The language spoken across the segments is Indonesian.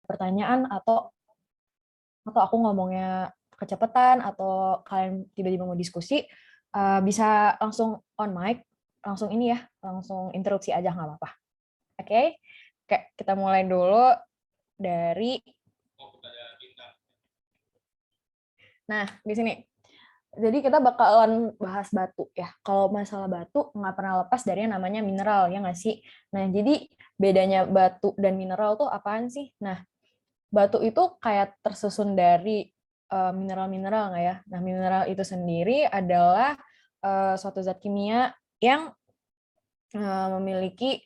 pertanyaan atau aku ngomongnya kecepatan atau kalian tiba-tiba mau diskusi, bisa langsung on mic, langsung ini ya, langsung interupsi aja nggak apa-apa. Oke? Oke, kita mulai dulu dari. Nah, di sini. Jadi kita bakalan bahas batu ya. Kalau masalah batu nggak pernah lepas dari yang namanya mineral, ya nggak sih? Nah, jadi bedanya batu dan mineral tuh apaan sih? Nah, batu itu kayak tersusun dari mineral-mineral nggak ya? Nah, mineral itu sendiri adalah suatu zat kimia yang memiliki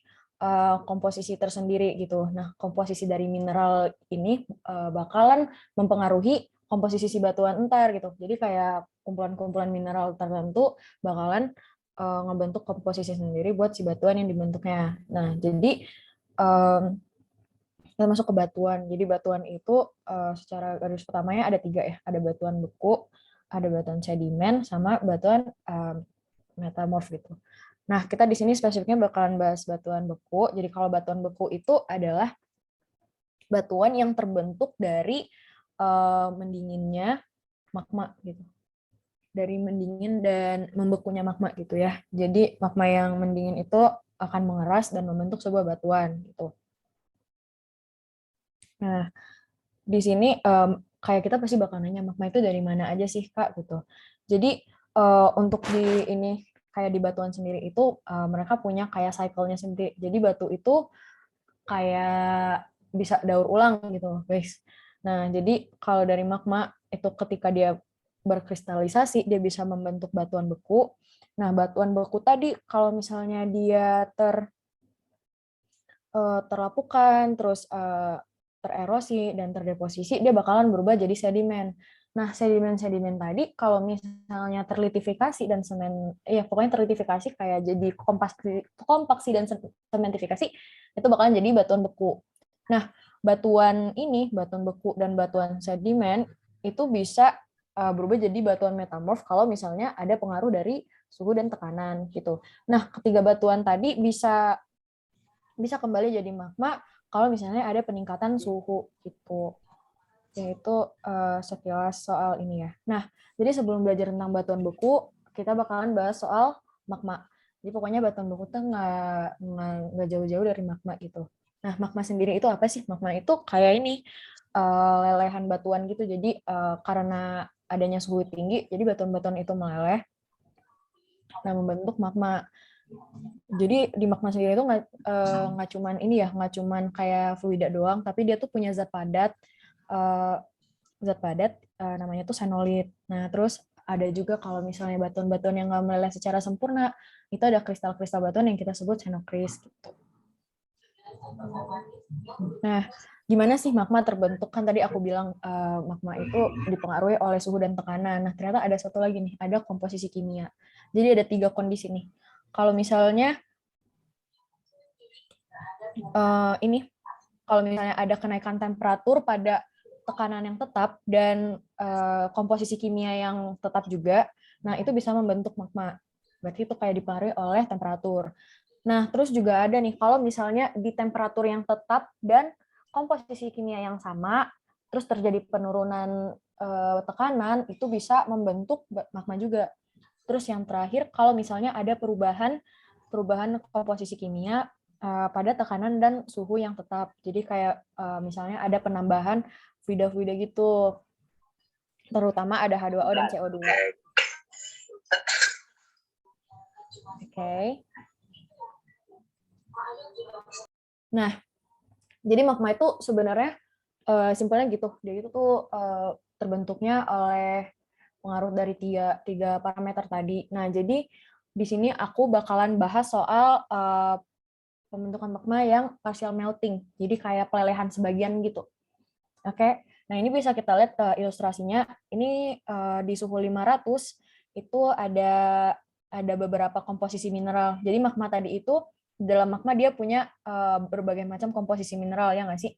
komposisi tersendiri gitu. Nah, komposisi dari mineral ini bakalan mempengaruhi komposisi si batuan entar gitu. Jadi kayak kumpulan-kumpulan mineral tertentu bakalan ngebentuk komposisi sendiri buat si batuan yang dibentuknya. Nah, jadi kita masuk ke batuan. Jadi batuan itu secara garis pertamanya ada 3 ya. Ada batuan beku, ada batuan sedimen, sama batuan metamorf gitu. Nah, kita di sini spesifiknya bakalan bahas batuan beku. Jadi kalau batuan beku itu adalah batuan yang terbentuk dari mendinginnya magma gitu. Dari mendingin dan membekunya magma gitu ya. Jadi magma yang mendingin itu akan mengeras dan membentuk sebuah batuan gitu. Nah, di sini kayak kita pasti bakal nanya magma itu dari mana aja sih Kak gitu. Jadi untuk di ini kayak di batuan sendiri itu mereka punya kayak cycle-nya sendiri. Jadi batu itu kayak bisa daur ulang gitu guys. Nah, jadi kalau dari magma itu ketika dia berkristalisasi dia bisa membentuk batuan beku. Nah, batuan beku tadi kalau misalnya dia terlapukan terus tererosi dan terdeposisi, dia bakalan berubah jadi sedimen. Nah, sedimen-sedimen tadi kalau misalnya terlitifikasi dan ya pokoknya terlitifikasi kayak jadi kompaksi dan sementifikasi, itu bakalan jadi batuan beku. Nah, batuan ini, batuan beku dan batuan sedimen itu bisa berubah jadi batuan metamorf kalau misalnya ada pengaruh dari suhu dan tekanan gitu. Nah, ketiga batuan tadi bisa kembali jadi magma kalau misalnya ada peningkatan suhu gitu. Yaitu sekilas soal ini ya. Nah, jadi sebelum belajar tentang batuan beku, kita bakalan bahas soal magma. Jadi pokoknya batuan beku tuh nggak jauh-jauh dari magma gitu. Nah, magma sendiri itu apa sih? Magma itu kayak ini, lelehan batuan gitu. Jadi karena adanya suhu tinggi, jadi batuan-batuan itu meleleh, nah membentuk magma. Jadi di magma sendiri itu nggak cuman ini ya, nggak cuman kayak fluida doang, tapi dia tuh punya uh, zat padat namanya tuh xenolit. Nah terus ada juga kalau misalnya batuan-batuan yang nggak meleleh secara sempurna, itu ada kristal-kristal batuan yang kita sebut xenokris gitu. Nah, gimana sih magma terbentuk? Kan tadi aku bilang magma itu dipengaruhi oleh suhu dan tekanan. Nah, ternyata ada satu lagi nih, ada komposisi kimia. Jadi ada 3 kondisi nih. Kalau misalnya kalau misalnya ada kenaikan temperatur pada tekanan yang tetap dan komposisi kimia yang tetap juga, nah itu bisa membentuk magma. Berarti itu kayak dipengaruhi oleh temperatur. Nah, terus juga ada nih, kalau misalnya di temperatur yang tetap dan komposisi kimia yang sama, terus terjadi penurunan tekanan, itu bisa membentuk magma juga. Terus yang terakhir, kalau misalnya ada perubahan komposisi kimia pada tekanan dan suhu yang tetap. Jadi kayak misalnya ada penambahan fluida-fluida gitu, terutama ada H2O dan CO2. Oke. Nah, jadi magma itu sebenarnya simpelnya gitu. Dia itu tuh terbentuknya oleh pengaruh dari tiga parameter tadi. Nah, jadi di sini aku bakalan bahas soal pembentukan magma yang partial melting. Jadi kayak pelelehan sebagian gitu. Oke. Nah, ini bisa kita lihat ilustrasinya. Ini di suhu 500 itu ada beberapa komposisi mineral. Jadi magma tadi itu dalam magma dia punya berbagai macam komposisi mineral ya nggak sih?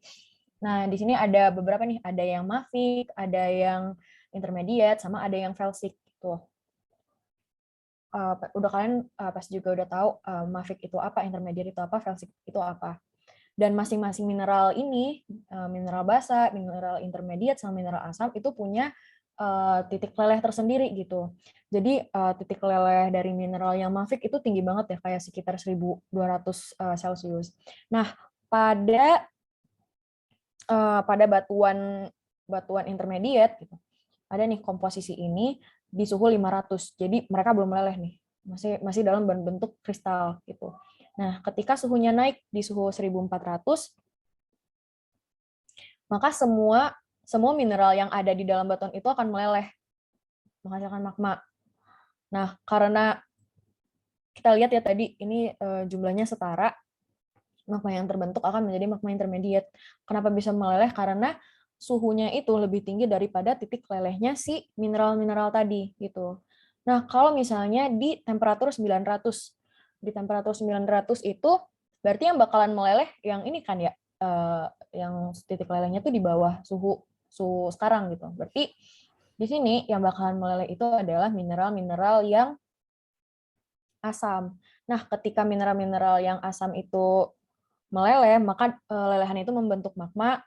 Nah, di sini ada beberapa nih, ada yang mafic, ada yang intermediate, sama ada yang felsic gitu. Udah kalian pasti juga udah tahu mafic itu apa, intermediate itu apa, felsic itu apa. Dan masing-masing mineral ini, mineral basa, mineral intermediate, sama mineral asam itu punya titik leleh tersendiri gitu. Jadi titik leleh dari mineral yang mafic itu tinggi banget ya, kayak sekitar 1200 Celcius. Nah, pada batuan intermediate gitu, ada nih komposisi ini di suhu 500. Jadi mereka belum meleleh nih. Masih dalam bentuk kristal gitu. Nah, ketika suhunya naik di suhu 1400, maka semua mineral yang ada di dalam batuan itu akan meleleh, menghasilkan magma. Nah, karena kita lihat ya tadi ini jumlahnya setara, magma yang terbentuk akan menjadi magma intermediate. Kenapa bisa meleleh? Karena suhunya itu lebih tinggi daripada titik lelehnya si mineral-mineral tadi gitu. Nah, kalau misalnya di temperatur 900, di temperatur 900 itu berarti yang bakalan meleleh yang ini kan ya, yang titik lelehnya tuh di bawah suhu sekarang gitu. Berarti di sini yang bakalan meleleh itu adalah mineral-mineral yang asam. Nah, ketika mineral-mineral yang asam itu meleleh, maka lelehan itu membentuk magma.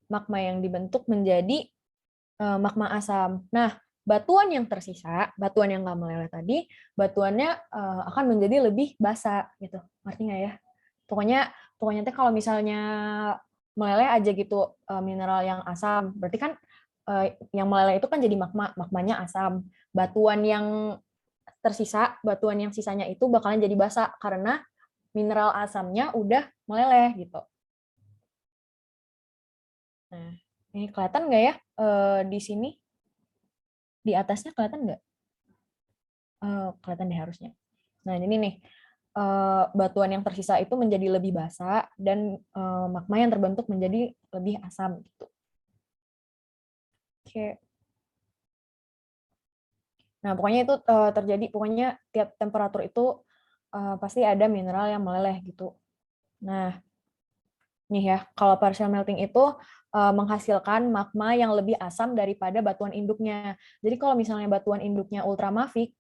Magma yang dibentuk menjadi magma asam. Nah, batuan yang tersisa, batuan yang nggak meleleh tadi, batuannya akan menjadi lebih basa gitu. Ngerti nggak ya? Pokoknya teh kalau misalnya meleleh aja gitu mineral yang asam, berarti kan yang meleleh itu kan jadi magma, magmanya asam. Batuan yang tersisa, batuan yang sisanya itu bakalan jadi basa karena mineral asamnya udah meleleh gitu. Nah, ini kelihatan nggak ya di sini? Di atasnya kelihatan nggak? Kelihatan deh harusnya. Nah, ini nih, batuan yang tersisa itu menjadi lebih basa dan magma yang terbentuk menjadi lebih asam gitu. Oke. Nah, pokoknya itu terjadi, pokoknya tiap temperatur itu pasti ada mineral yang meleleh gitu. Nah, nih ya, kalau partial melting itu menghasilkan magma yang lebih asam daripada batuan induknya. Jadi kalau misalnya batuan induknya ultramafic,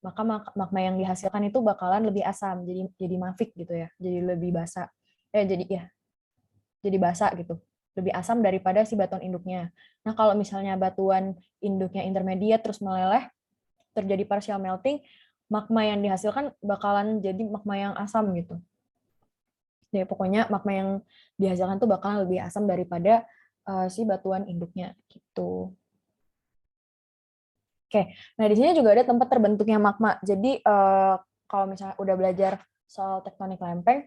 maka magma yang dihasilkan itu bakalan lebih asam, jadi mafic gitu ya, jadi lebih basa. Jadi basa gitu. Lebih asam daripada si batuan induknya. Nah, kalau misalnya batuan induknya intermediate terus meleleh, terjadi partial melting, magma yang dihasilkan bakalan jadi magma yang asam gitu. Ya, pokoknya magma yang dihasilkan tuh bakalan lebih asam daripada si batuan induknya gitu. Oke, nah di sini juga ada tempat terbentuknya magma. Jadi kalau misalnya udah belajar soal tektonik lempeng,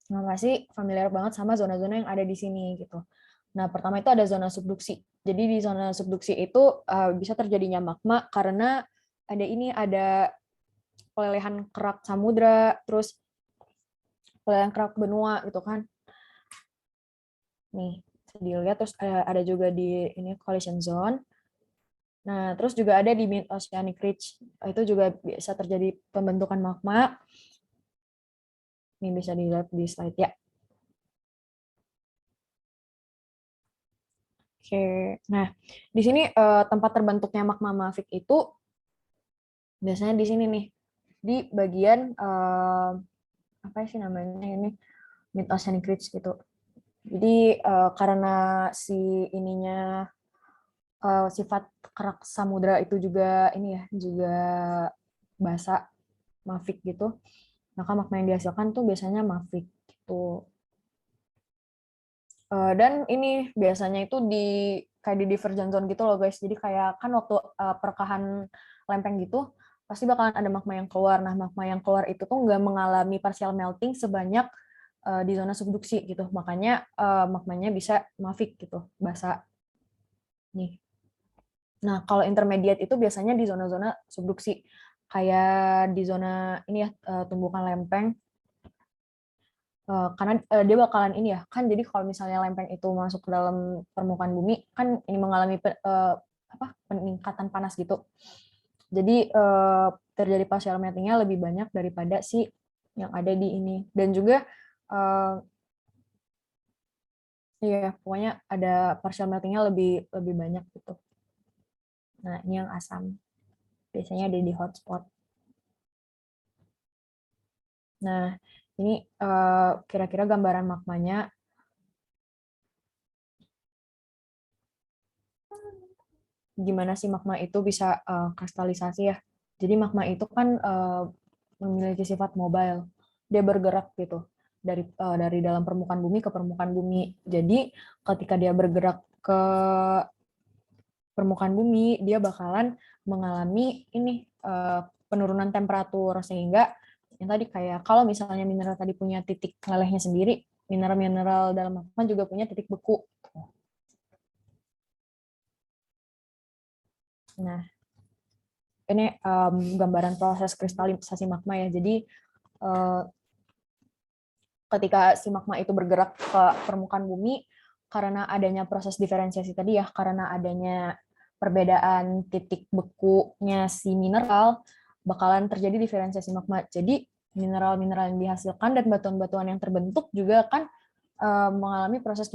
masih familiar banget sama zona-zona yang ada di sini gitu. Nah, pertama itu ada zona subduksi. Jadi di zona subduksi itu bisa terjadinya magma karena ada pelelehan kerak samudra, terus pelelehan kerak benua gitu kan. Nih, bisa dilihat, terus ada juga di ini collision zone. Nah, terus juga ada di mid oceanic ridge. Itu juga bisa terjadi pembentukan magma. Ini bisa dilihat di slide ya. Oke. Nah, di sini tempat terbentuknya magma mafic itu biasanya di sini nih. Di bagian apa sih namanya ini? Mid oceanic ridge gitu. Jadi karena si ininya sifat kerak samudra itu juga ini ya, juga basa, mafic gitu, maka magma yang dihasilkan tuh biasanya mafic gitu. Dan ini biasanya itu kayak di divergent zone gitu loh guys. Jadi kayak kan waktu perekahan lempeng gitu pasti bakalan ada magma yang keluar. Nah, magma yang keluar itu tuh nggak mengalami partial melting sebanyak di zona subduksi gitu. Makanya magmanya bisa mafic gitu, basa. Nih. Nah, kalau intermediate itu biasanya di zona-zona subduksi. Kayak di zona ini ya, tumbukan lempeng. Karena dia bakalan ini ya, kan jadi kalau misalnya lempeng itu masuk ke dalam permukaan bumi, kan ini mengalami peningkatan panas gitu. Jadi terjadi partial melting-nya lebih banyak daripada si yang ada di ini. Dan juga ya pokoknya ada partial melting-nya lebih banyak gitu. Nah, ini yang asam. Biasanya ada di hotspot. Nah, Ini kira-kira gambaran magmanya. Gimana sih magma itu bisa kristalisasi ya. Jadi magma itu kan memiliki sifat mobile. Dia bergerak gitu dari dalam permukaan bumi ke permukaan bumi. Jadi ketika dia bergerak ke permukaan bumi, dia bakalan mengalami ini penurunan temperatur, sehingga yang tadi kayak kalau misalnya mineral tadi punya titik melelehnya sendiri, mineral-mineral dalam magma juga punya titik beku. Nah, ini gambaran proses kristalisasi magma ya. Jadi ketika si magma itu bergerak ke permukaan bumi, karena adanya proses diferensiasi tadi ya, karena adanya perbedaan titik bekunya si mineral, bakalan terjadi diferensiasi magma. Jadi mineral-mineral yang dihasilkan dan batuan-batuan yang terbentuk juga kan mengalami proses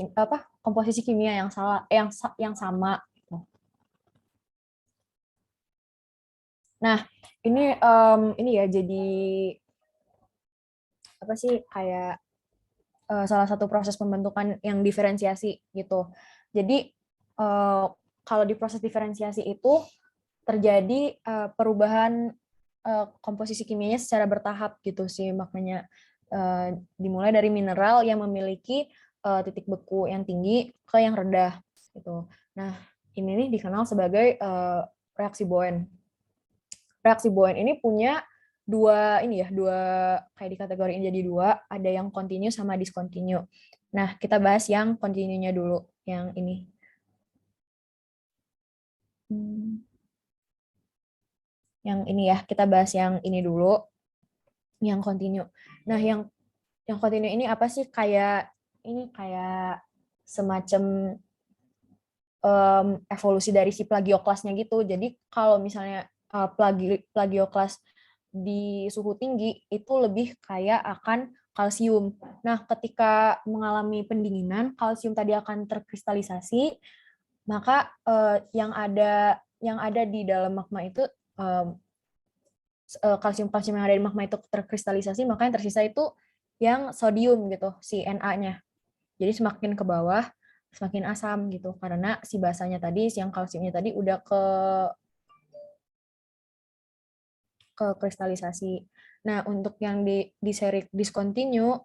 komposisi kimia yang salah, yang sama. Nah, ini ya jadi apa sih kayak salah satu proses pembentukan yang diferensiasi gitu. Jadi kalau di proses diferensiasi itu terjadi perubahan komposisi kimianya secara bertahap gitu sih, makanya dimulai dari mineral yang memiliki titik beku yang tinggi ke yang rendah gitu. Nah, ini nih dikenal sebagai reaksi Bowen. Reaksi Bowen ini punya dua kayak dikategoriin jadi dua, ada yang continue sama discontinue. Nah, kita bahas yang continue-nya dulu, yang ini. Yang ini ya, kita bahas yang ini dulu, yang continue. Nah, yang continue ini apa sih, kayak ini kayak semacam evolusi dari si plagioklasnya gitu. Jadi kalau misalnya plagioklas di suhu tinggi itu lebih kaya akan kalsium. Nah, ketika mengalami pendinginan, kalsium tadi akan terkristalisasi, maka yang ada di dalam magma itu kalsium-kalsium yang ada di magma itu terkristalisasi, maka yang tersisa itu yang sodium gitu, si Na-nya. Jadi semakin ke bawah semakin asam gitu, karena si basanya tadi, si yang kalsiumnya tadi udah ke kristalisasi. Nah, untuk yang di seri discontinue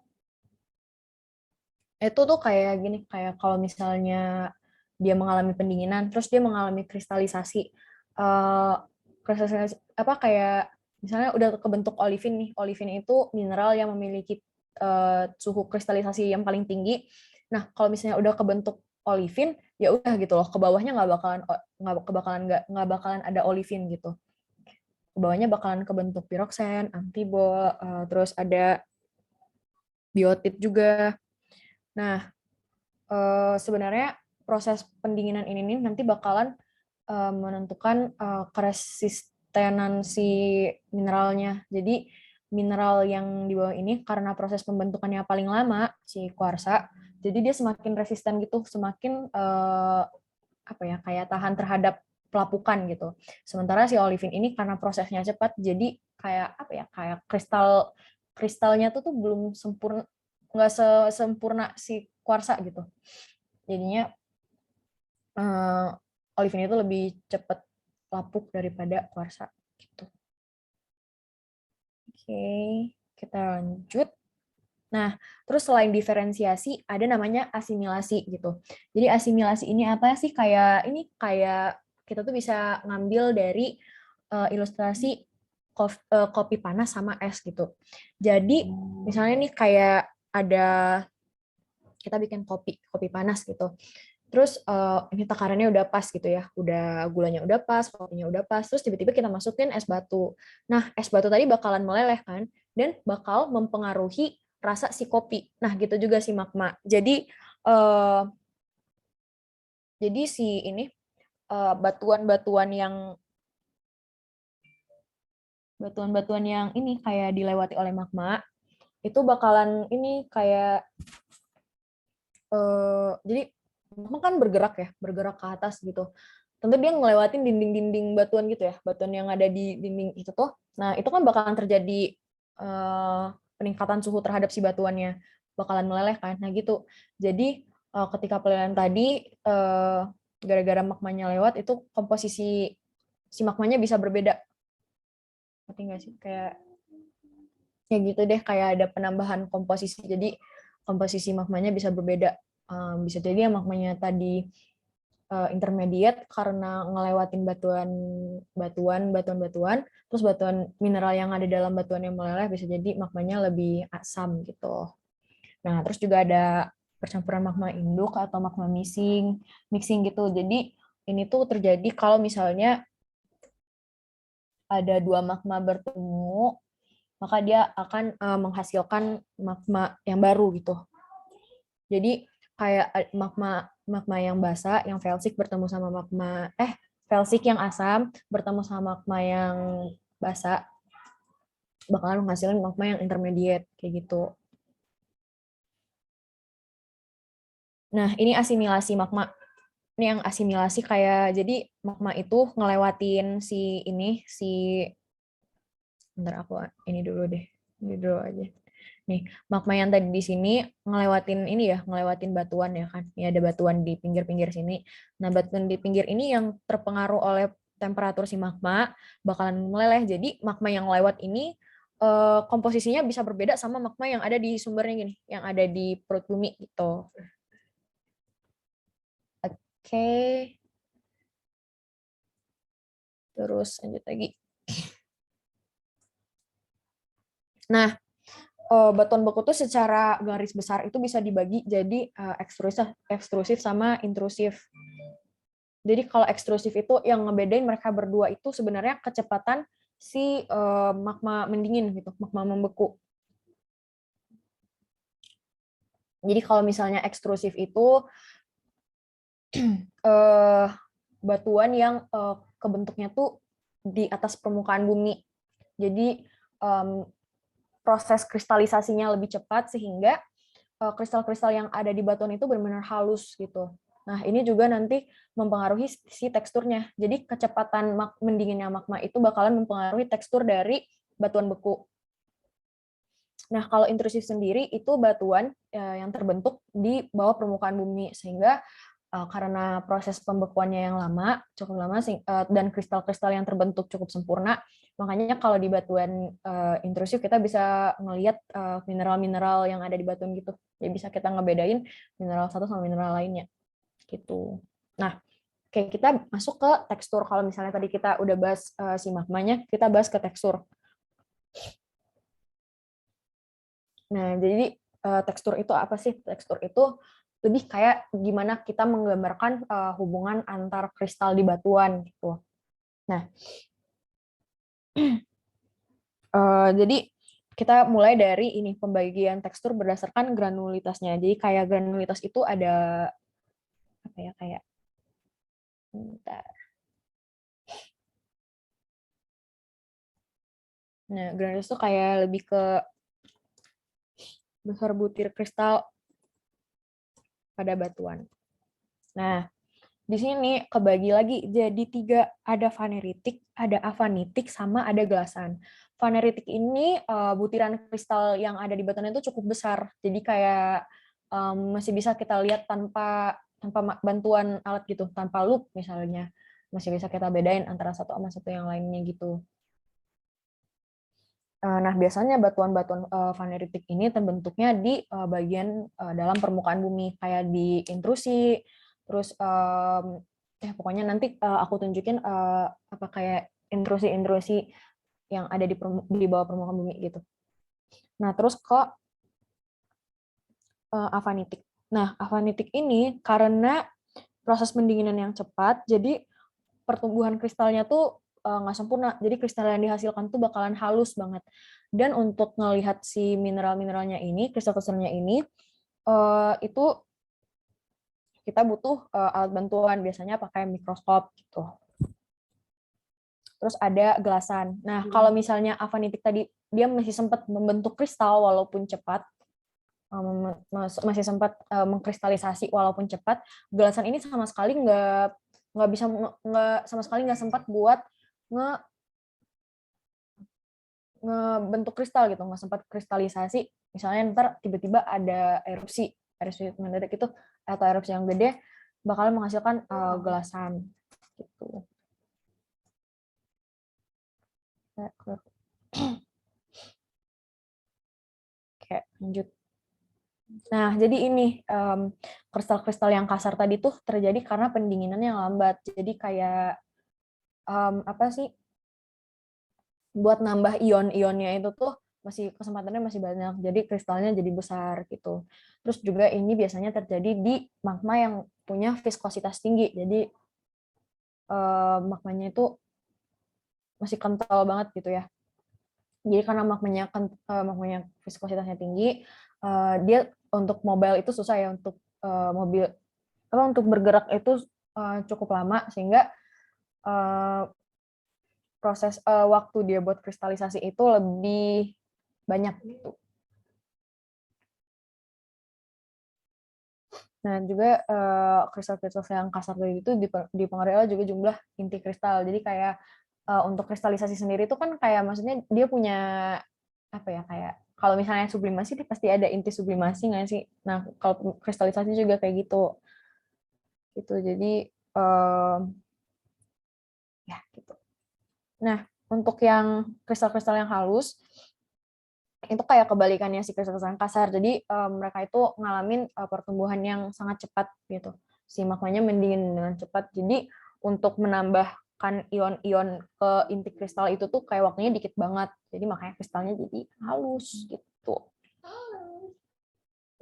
itu tuh kayak gini, kayak kalau misalnya dia mengalami pendinginan terus dia mengalami kristalisasi, kristalisasi apa, kayak misalnya udah kebentuk olivin nih. Olivin itu mineral yang memiliki suhu kristalisasi yang paling tinggi. Nah, kalau misalnya udah kebentuk olivin, ya udah gitu loh, ke bawahnya nggak bakalan ada olivin gitu. Ke bawahnya bakalan kebentuk piroksen, antibol, terus ada biotit juga. Nah, sebenarnya proses pendinginan ini nih nanti bakalan menentukan keresistenan si mineralnya. Jadi mineral yang di bawah ini karena proses pembentukannya paling lama, si kuarsa, jadi dia semakin resisten gitu, semakin apa ya, kayak tahan terhadap pelapukan gitu. Sementara si olivin ini karena prosesnya cepat, jadi kayak apa ya, kayak kristalnya tuh belum sempurna, nggak sempurna si kuarsa gitu. Jadinya olivin itu lebih cepat lapuk daripada kuarsa gitu. Oke, kita lanjut. Nah, terus selain diferensiasi ada namanya asimilasi gitu. Jadi asimilasi ini apa sih, kayak ini kayak kita tuh bisa ngambil dari ilustrasi kopi panas sama es gitu. Jadi misalnya nih kayak ada, kita bikin kopi panas gitu. Terus ini takarannya udah pas gitu ya, udah gulanya udah pas, kopinya udah pas, terus tiba-tiba kita masukin es batu. Nah, es batu tadi bakalan meleleh kan, dan bakal mempengaruhi rasa si kopi. Nah, gitu juga si magma. Jadi si ini batuan-batuan yang ini kayak dilewati oleh magma itu bakalan ini kayak jadi magma kan bergerak ya, bergerak ke atas gitu. Tentu dia ngelewatin dinding-dinding batuan gitu ya, batuan yang ada di dinding itu tuh. Nah, itu kan bakalan terjadi peningkatan suhu terhadap si batuannya bakalan meleleh kan. Nah gitu. Jadi ketika pelelehan tadi gara-gara magmanya lewat itu komposisi si magmanya bisa berbeda. Ngerti nggak sih? Kayak ya gitu deh, kayak ada penambahan komposisi. Jadi komposisi magmanya bisa berbeda. Bisa jadi yang magmanya tadi intermediate karena ngelewatin batuan, terus batuan mineral yang ada dalam batuan yang meleleh bisa jadi magmanya lebih asam gitu. Nah, terus juga ada percampuran magma induk atau magma mixing gitu. Jadi ini tuh terjadi kalau misalnya ada dua magma bertemu, maka dia akan menghasilkan magma yang baru gitu. Jadi kayak magma yang basa, yang felsik bertemu sama felsik yang asam bertemu sama magma yang basa bakalan menghasilkan magma yang intermediate kayak gitu. Nah, ini asimilasi magma. Ini yang asimilasi kayak jadi magma itu ngelewatin bentar aku ini dulu deh. Ini dulu aja. Nih, magma yang tadi di sini ngelewatin batuan ya kan. Ini ada batuan di pinggir-pinggir sini. Nah, batuan di pinggir ini yang terpengaruh oleh temperatur si magma bakalan meleleh. Jadi, magma yang lewat ini komposisinya bisa berbeda sama magma yang ada di sumbernya gini, yang ada di perut bumi gitu. Oke. Terus lanjut lagi. Nah, batuan beku tuh secara garis besar itu bisa dibagi jadi ekstrusif sama intrusif. Jadi kalau ekstrusif itu yang ngebedain mereka berdua itu sebenarnya kecepatan si magma mendingin gitu, magma membeku. Jadi kalau misalnya ekstrusif itu batuan yang kebentuknya tuh di atas permukaan bumi. Jadi proses kristalisasinya lebih cepat sehingga kristal-kristal yang ada di batuan itu benar-benar halus gitu. Nah, ini juga nanti mempengaruhi si teksturnya. Jadi kecepatan mendinginnya magma itu bakalan mempengaruhi tekstur dari batuan beku. Nah, kalau intrusif sendiri itu batuan yang terbentuk di bawah permukaan bumi sehingga karena proses pembekuannya yang cukup lama dan kristal-kristal yang terbentuk cukup sempurna, makanya kalau di batuan intrusif kita bisa melihat mineral-mineral yang ada di batuan gitu. Jadi bisa kita ngebedain mineral satu sama mineral lainnya gitu. Nah, kayak kita masuk ke tekstur. Kalau misalnya tadi kita udah bahas si magmanya, kita bahas ke tekstur. Nah, jadi tekstur itu apa sih? Tekstur itu lebih kayak gimana kita menggambarkan hubungan antar kristal di batuan gitu. Nah, jadi kita mulai dari ini pembagian tekstur berdasarkan granulitasnya. Jadi kayak granulitas itu ada apa ya kayak bentar. Nah, granulitas itu kayak lebih ke besar butir kristal pada batuan. Nah, di sini kebagi lagi jadi 3, ada faneritik, ada afanitik, sama ada gelasan. Faneritik ini butiran kristal yang ada di batuan itu cukup besar, jadi kayak masih bisa kita lihat tanpa bantuan alat gitu, tanpa loop misalnya, masih bisa kita bedain antara satu sama satu yang lainnya gitu. Nah, biasanya batuan-batuan faneritik ini terbentuknya di bagian dalam permukaan bumi, kayak di intrusi, terus pokoknya nanti aku tunjukin apa kayak intrusi-intrusi yang ada di bawah permukaan bumi gitu. Nah, terus ke afanitik. Nah, afanitik ini karena proses pendinginan yang cepat, jadi pertumbuhan kristalnya tuh nggak sempurna. Jadi kristal yang dihasilkan tuh bakalan halus banget. Dan untuk ngelihat si mineral-mineralnya ini, kristal-kristalnya ini, itu kita butuh alat bantuan, biasanya pakai mikroskop gitu. Terus ada gelasan. Nah, kalau misalnya afanitik tadi, dia masih sempat membentuk kristal walaupun cepat, masih sempat mengkristalisasi walaupun cepat, gelasan ini sama sekali nggak bisa nggak sama sekali nggak sempat buat ngebentuk kristal gitu, nggak sempat kristalisasi. Misalnya ntar tiba-tiba ada erupsi mendadak itu atau erupsi yang gede bakal menghasilkan gelasan gitu. Oke, lanjut. Nah, jadi ini kristal-kristal yang kasar tadi tuh terjadi karena pendinginan yang lambat. Jadi kayak apa sih? Buat nambah ion-ionnya itu tuh kesempatannya masih banyak. Jadi kristalnya jadi besar gitu. Terus juga ini biasanya terjadi di magma yang punya viskositas tinggi. Jadi magmanya itu masih kental banget gitu ya. Jadi karena magmanya viskositasnya tinggi, dia untuk mobile itu susah ya, untuk mobil untuk bergerak itu cukup lama, sehingga proses waktu dia buat kristalisasi itu lebih banyak gitu. Nah, juga kristal-kristal yang kasar tadi itu dipengaruhi oleh juga jumlah inti kristal. Jadi kayak untuk kristalisasi sendiri itu kan kayak maksudnya dia punya apa ya, kayak kalau misalnya sublimasi dia pasti ada inti sublimasi nggak sih? Nah, kalau kristalisasi juga kayak gitu. Gitu. Jadi ya gitu. Nah, untuk yang kristal-kristal yang halus itu kayak kebalikannya si kristal-kristal yang kasar. Jadi mereka itu ngalamin pertumbuhan yang sangat cepat gitu. Si magmanya mendingin dengan cepat. Jadi untuk menambahkan ion-ion ke inti kristal itu tuh kayak waktunya dikit banget. Jadi makanya kristalnya jadi halus gitu.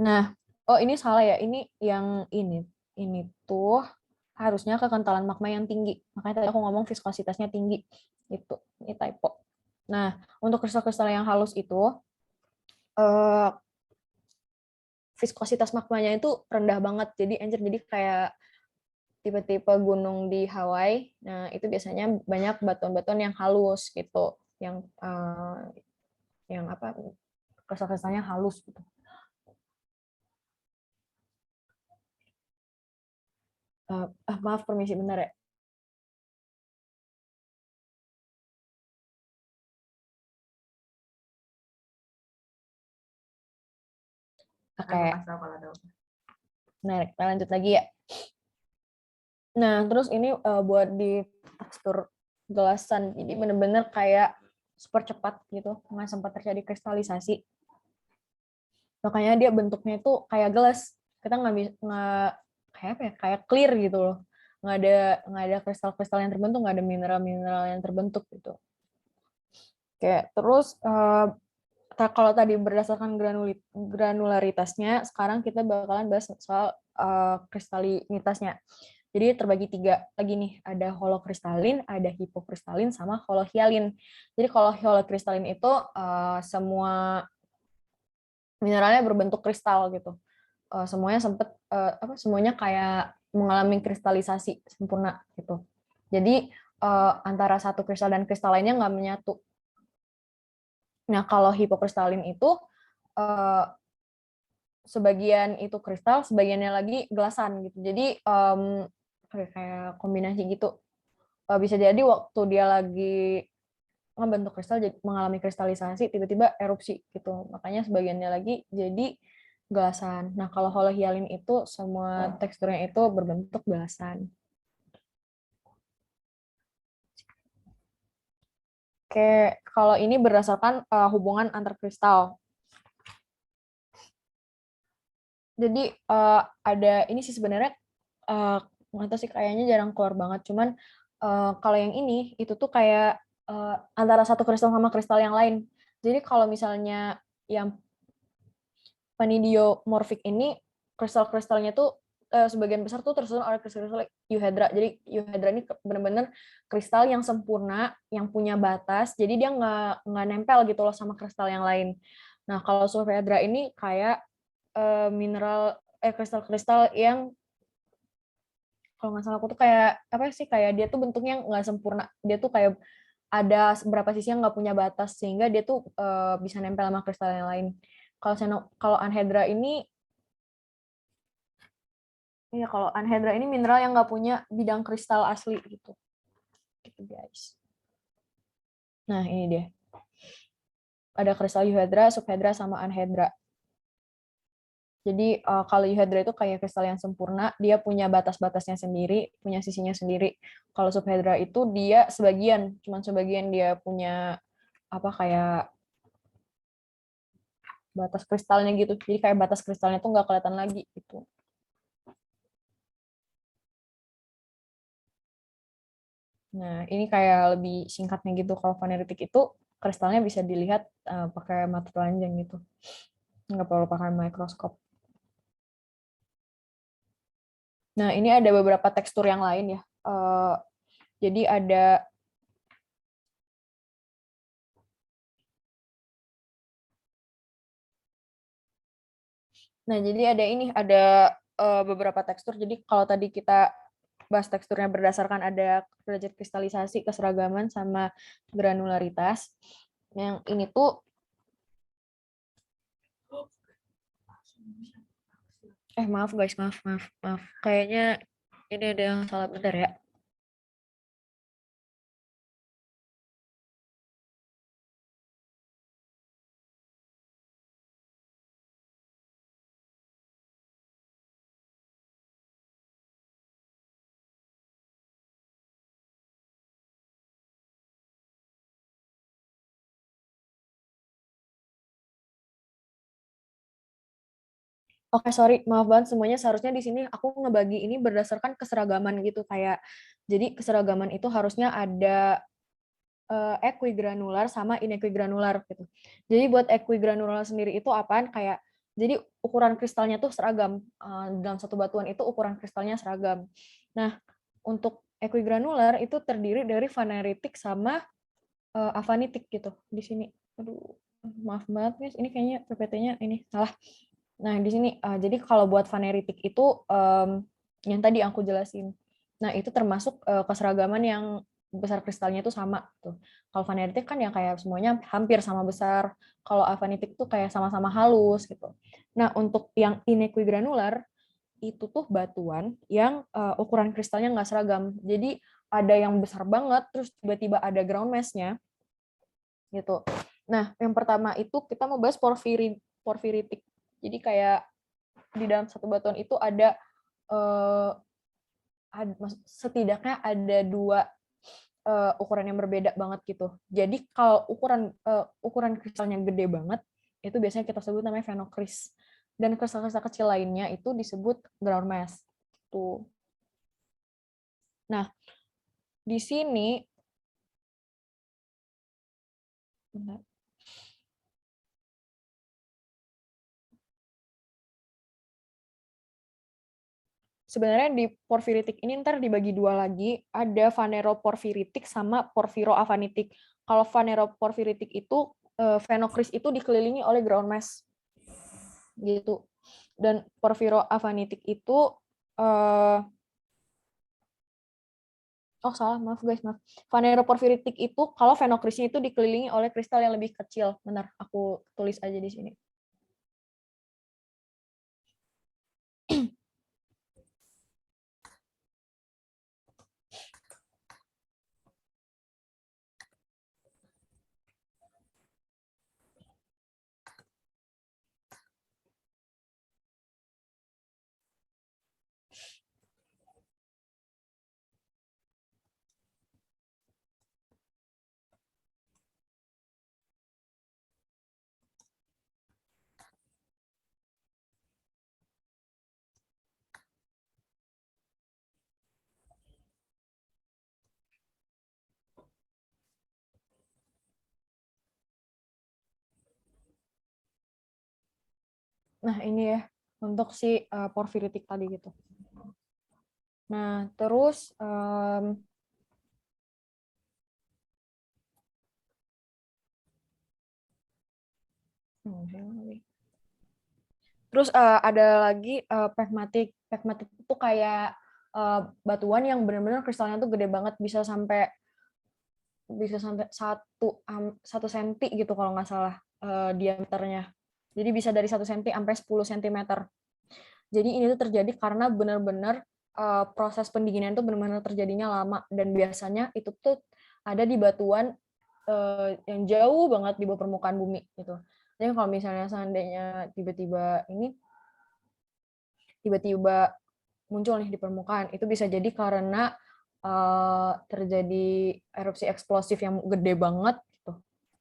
Nah, oh ini salah ya. Ini yang ini tuh harusnya kekentalan magma yang tinggi. Makanya tadi aku ngomong viskositasnya tinggi. Itu, ini typo. Nah, untuk kristal-kristal yang halus itu eh, viskositas magmanya itu rendah banget. Jadi kayak tipe-tipe gunung di Hawaii. Nah, itu biasanya banyak batuan-batuan yang halus gitu, yang apa kristal-kristalnya halus gitu. Maaf, permisi benar ya. Oke. Nah, kita lanjut lagi ya. Nah, terus ini buat di tekstur gelasan. Jadi bener-bener kayak super cepat gitu, nggak sempat terjadi kristalisasi. Makanya dia bentuknya itu kayak gelas. Kita nggak kayak apa ya, kayak clear gitu loh. Nggak ada kristal-kristal yang terbentuk, nggak ada mineral-mineral yang terbentuk gitu. Oke, terus kalau tadi berdasarkan granularitasnya, sekarang kita bakalan bahas soal kristalinitasnya. Jadi terbagi 3 lagi nih, ada holokristalin, ada hipokristalin, sama holohialin. Jadi kalau holokristalin itu semua mineralnya berbentuk kristal gitu. Semuanya kayak mengalami kristalisasi sempurna gitu. Jadi antara satu kristal dan kristal lainnya nggak menyatu. Nah, kalau hipokristalin itu sebagian itu kristal, sebagiannya lagi gelasan gitu. Jadi kayak kombinasi gitu. Bisa jadi waktu dia lagi ngebentuk kristal, mengalami kristalisasi, tiba-tiba erupsi gitu. Makanya sebagiannya lagi jadi gelasan. Nah, kalau holohialin itu semua teksturnya itu berbentuk gelasan. Oke, kalau ini berdasarkan hubungan antar kristal. Jadi ada ini sih sebenarnya nggak tahu sih, kayaknya jarang keluar banget. Cuman kalau yang ini itu tuh kayak antara satu kristal sama kristal yang lain. Jadi kalau misalnya yang vanadiomorphic ini kristal-kristalnya tuh sebagian besar tuh tersusun oleh kristal-kristal euhedra. Jadi euhedra ini benar-benar kristal yang sempurna, yang punya batas. Jadi dia nggak nempel gitu loh sama kristal yang lain. Nah, kalau sulfhedra ini kayak kristal-kristal yang kalau nggak salah aku tuh kayak apa sih, kayak dia tuh bentuknya nggak sempurna. Dia tuh kayak ada beberapa sisi yang nggak punya batas, sehingga dia tuh bisa nempel sama kristal yang lain. Kalau anhedra ini, iya, kalau anhedra ini mineral yang nggak punya bidang kristal asli gitu. Gitu guys. Nah, ini dia. ada kristal euhedra, subhedra, sama anhedra. Jadi kalau euhedra itu kayak kristal yang sempurna, dia punya batas-batasnya sendiri, punya sisinya sendiri. Kalau subhedra itu dia sebagian, cuman sebagian dia punya apa kayak batas kristalnya gitu. Jadi kayak batas kristalnya tuh nggak kelihatan lagi gitu. Nah, ini kayak lebih singkatnya gitu. Kalau faneritik itu kristalnya bisa dilihat pakai mata telanjang gitu. Nggak perlu pakai mikroskop. Nah, ini ada beberapa tekstur yang lain ya. Jadi ada ada beberapa tekstur. Jadi kalau tadi kita bahas teksturnya berdasarkan ada derajat kristalisasi, keseragaman, sama granularitas. Yang ini tuh maaf guys, maaf. Kayaknya ini ada yang salah bentar ya. Oke, sorry, maaf banget semuanya. Seharusnya di sini aku ngebagi ini berdasarkan keseragaman gitu. Kayak, jadi keseragaman itu harusnya ada equigranular sama inequigranular gitu. Jadi buat equigranular sendiri itu apaan? Kayak, jadi ukuran kristalnya tuh seragam. Dalam satu batuan itu ukuran kristalnya seragam. Nah, untuk equigranular itu terdiri dari vaneritik sama avanitik gitu di sini. Aduh, maaf banget guys. Ini kayaknya PPT-nya ini salah. Nah, di sini jadi kalau buat vaneritik itu yang tadi aku jelasin. Nah, itu termasuk keseragaman yang besar kristalnya itu sama tuh. Kalau vaneritik kan yang kayak semuanya hampir sama besar. Kalau avanitik tuh kayak sama-sama halus gitu. Nah, untuk yang inequigranular itu tuh batuan yang ukuran kristalnya nggak seragam. Jadi ada yang besar banget, terus tiba-tiba ada ground mass-nya gitu. Nah, yang pertama itu kita mau bahas porfiritik. Jadi kayak di dalam satu batuan itu eh, setidaknya ada dua ukuran yang berbeda banget gitu. Jadi kalau ukuran kristalnya gede banget, itu biasanya kita sebut namanya phenocryst. Dan kristal-kristal kecil lainnya itu disebut ground mass. Tuh. Nah, di sini sebenarnya di porfiritik ini ntar dibagi dua lagi, ada vaneroporfiritik sama porfiroavanitik. Kalau vaneroporfiritik itu phenocryst itu dikelilingi oleh ground mass gitu. Dan porfiroavanitik itu salah, maaf guys, maaf. Vaneroporfiritik itu kalau phenocrystnya itu dikelilingi oleh kristal yang lebih kecil. Benar, aku tulis aja di sini. Nah, ini ya untuk si porfiritik tadi gitu. Nah, terus ada lagi pegmatik. Pegmatik itu kayak batuan yang benar-benar kristalnya tuh gede banget, bisa sampai 1 senti gitu kalau nggak salah diameternya. Jadi bisa dari 1 senti sampai 10 sentimeter. Jadi ini tuh terjadi karena benar-benar proses pendinginan itu benar-benar terjadinya lama, dan biasanya itu tuh ada di batuan yang jauh banget di bawah permukaan bumi gitu. Jadi kalau misalnya seandainya tiba-tiba muncul nih di permukaan, itu bisa jadi karena terjadi erupsi eksplosif yang gede banget gitu,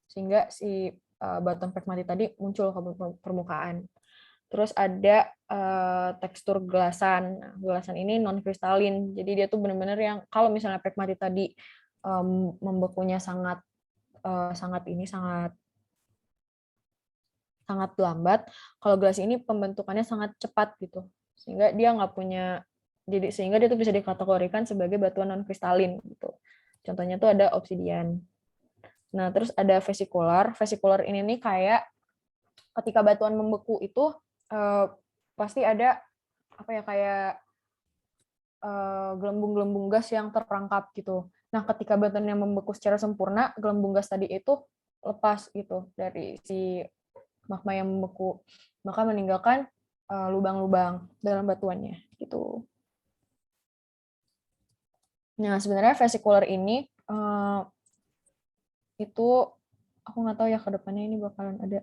sehingga si batuan pegmatik tadi muncul ke permukaan. Terus ada tekstur gelasan. Nah, gelasan ini non kristalin, jadi dia tuh benar-benar yang kalau misalnya pegmatik tadi membekunya sangat sangat lambat, kalau gelas ini pembentukannya sangat cepat gitu, sehingga dia tuh bisa dikategorikan sebagai batuan non kristalin gitu. Contohnya tuh ada obsidian. Nah, terus ada vesikular. Vesikular ini nih kayak ketika batuan membeku itu pasti ada apa ya, kayak gelembung-gelembung gas yang terperangkap gitu. Nah, ketika batuan yang membeku secara sempurna, gelembung gas tadi itu lepas gitu dari si magma yang membeku, maka meninggalkan lubang-lubang dalam batuannya gitu. Nah, sebenarnya vesikular ini itu aku nggak tahu ya ke depannya ini bakalan ada.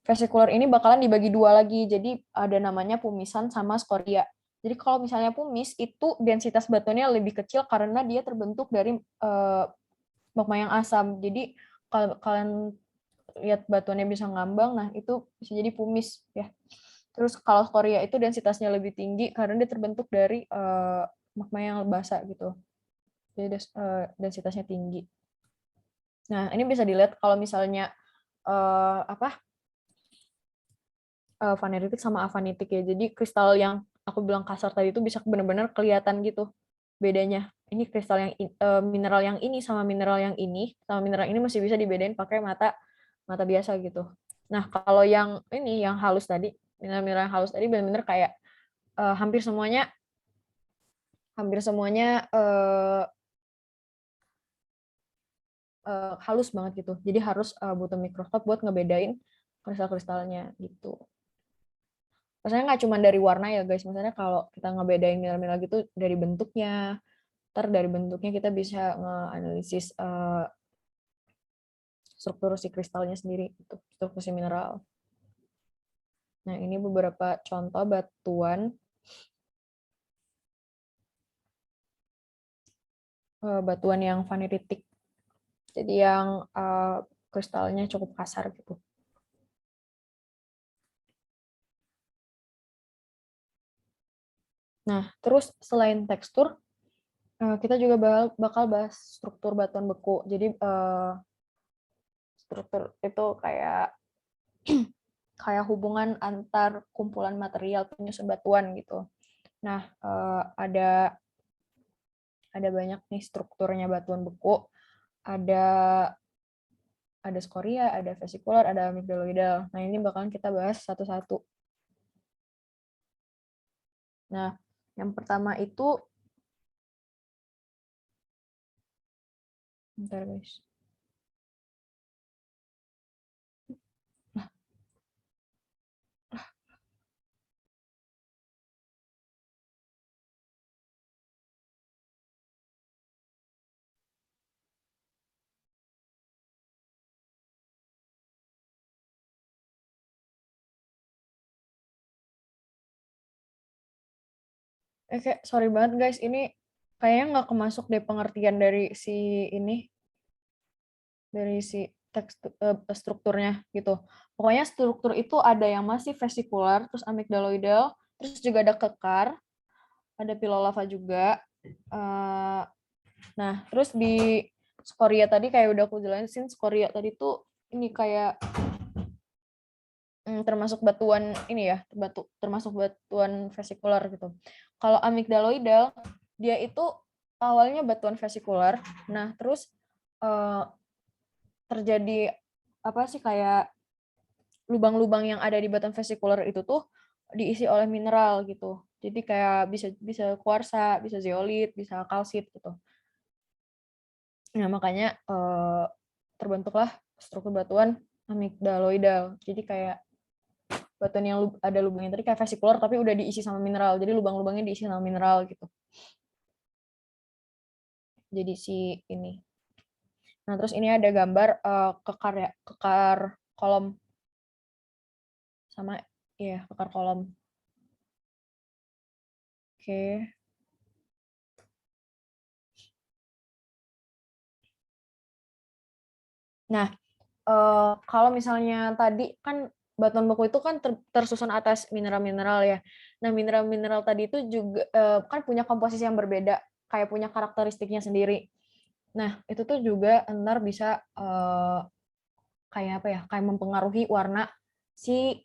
Vesikular ini bakalan dibagi dua lagi, jadi ada namanya pumisan sama skoria. Jadi kalau misalnya pumis itu densitas batuannya lebih kecil karena dia terbentuk dari magma yang asam. Jadi kalau kalian lihat batuannya bisa ngambang, nah itu bisa jadi pumis ya. Terus kalau skoria itu densitasnya lebih tinggi karena dia terbentuk dari magma yang basah gitu. Jadi densitasnya tinggi. Nah, ini bisa dilihat kalau misalnya vaneritik sama avanitik ya. Jadi kristal yang aku bilang kasar tadi itu bisa benar-benar kelihatan gitu bedanya. Ini kristal yang mineral yang ini sama mineral yang ini sama mineral ini masih bisa dibedain pakai mata biasa gitu. Nah, kalau yang ini yang halus tadi, mineral yang halus tadi benar-benar kayak hampir semuanya halus banget gitu. Jadi harus butuh mikroskop buat ngebedain kristal-kristalnya gitu. Maksudnya nggak cuma dari warna ya guys, misalnya kalau kita ngebedain mineral-mineral gitu dari bentuknya, ntar dari bentuknya kita bisa nge-analisis struktur si kristalnya sendiri, gitu, struktur si mineral. Nah, ini beberapa contoh batuan yang vaneritik. Jadi yang kristalnya cukup kasar gitu. Nah, terus selain tekstur, kita juga bakal bahas struktur batuan beku. Jadi struktur itu kayak hubungan antar kumpulan material penyusun batuan gitu. Nah, ada banyak nih strukturnya batuan beku. Ada skoria, ada vesikular, ada amigdaloidal. Nah, ini bakalan kita bahas satu-satu. Nah, yang pertama itu bentar guys. Kayak sorry banget guys, ini kayaknya nggak kemasuk deh pengertian dari si teks strukturnya gitu. Pokoknya struktur itu ada yang masih vesikular, terus amigdaloidal, terus juga ada kekar, ada pilolava juga. Nah, terus di skoria tadi kayak udah aku jelasin, skoria tadi tuh ini kayak termasuk batuan ini ya, termasuk batuan vesikular gitu. Kalau amigdaloidal, dia itu awalnya batuan vesikular, nah terus terjadi apa sih kayak lubang-lubang yang ada di batuan vesikular itu tuh diisi oleh mineral gitu. Jadi kayak bisa kuarsa, bisa zeolit, bisa kalsit gitu. Nah, makanya terbentuklah struktur batuan amigdaloidal. Jadi kayak batuan yang ada lubangnya tadi kayak vesikular tapi udah diisi sama mineral. Jadi lubang-lubangnya diisi sama mineral gitu. Jadi si ini. Nah, terus ini ada gambar kekar ya, kekar kolom sama ya kekar kolom. Oke. Nah, kalau misalnya tadi kan batuan beku itu kan tersusun atas mineral-mineral ya. Nah, mineral-mineral tadi itu juga kan punya komposisi yang berbeda, kayak punya karakteristiknya sendiri. Nah, itu tuh juga ntar bisa kayak apa ya? Kayak mempengaruhi warna si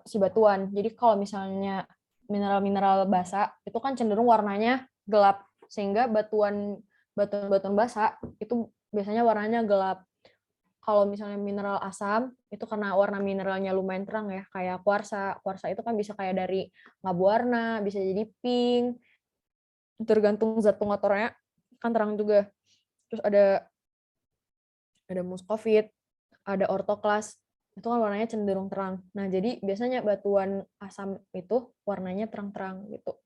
si batuan. Jadi kalau misalnya mineral-mineral basa itu kan cenderung warnanya gelap, sehingga batuan basa itu biasanya warnanya gelap. Kalau misalnya mineral asam itu karena warna mineralnya lumayan terang ya, kayak kuarsa. Kuarsa itu kan bisa kayak dari abu warna, bisa jadi pink, tergantung zat pengotornya kan terang juga. Terus ada muskovit, ada ortoklas, itu kan warnanya cenderung terang. Nah, jadi biasanya batuan asam itu warnanya terang-terang gitu.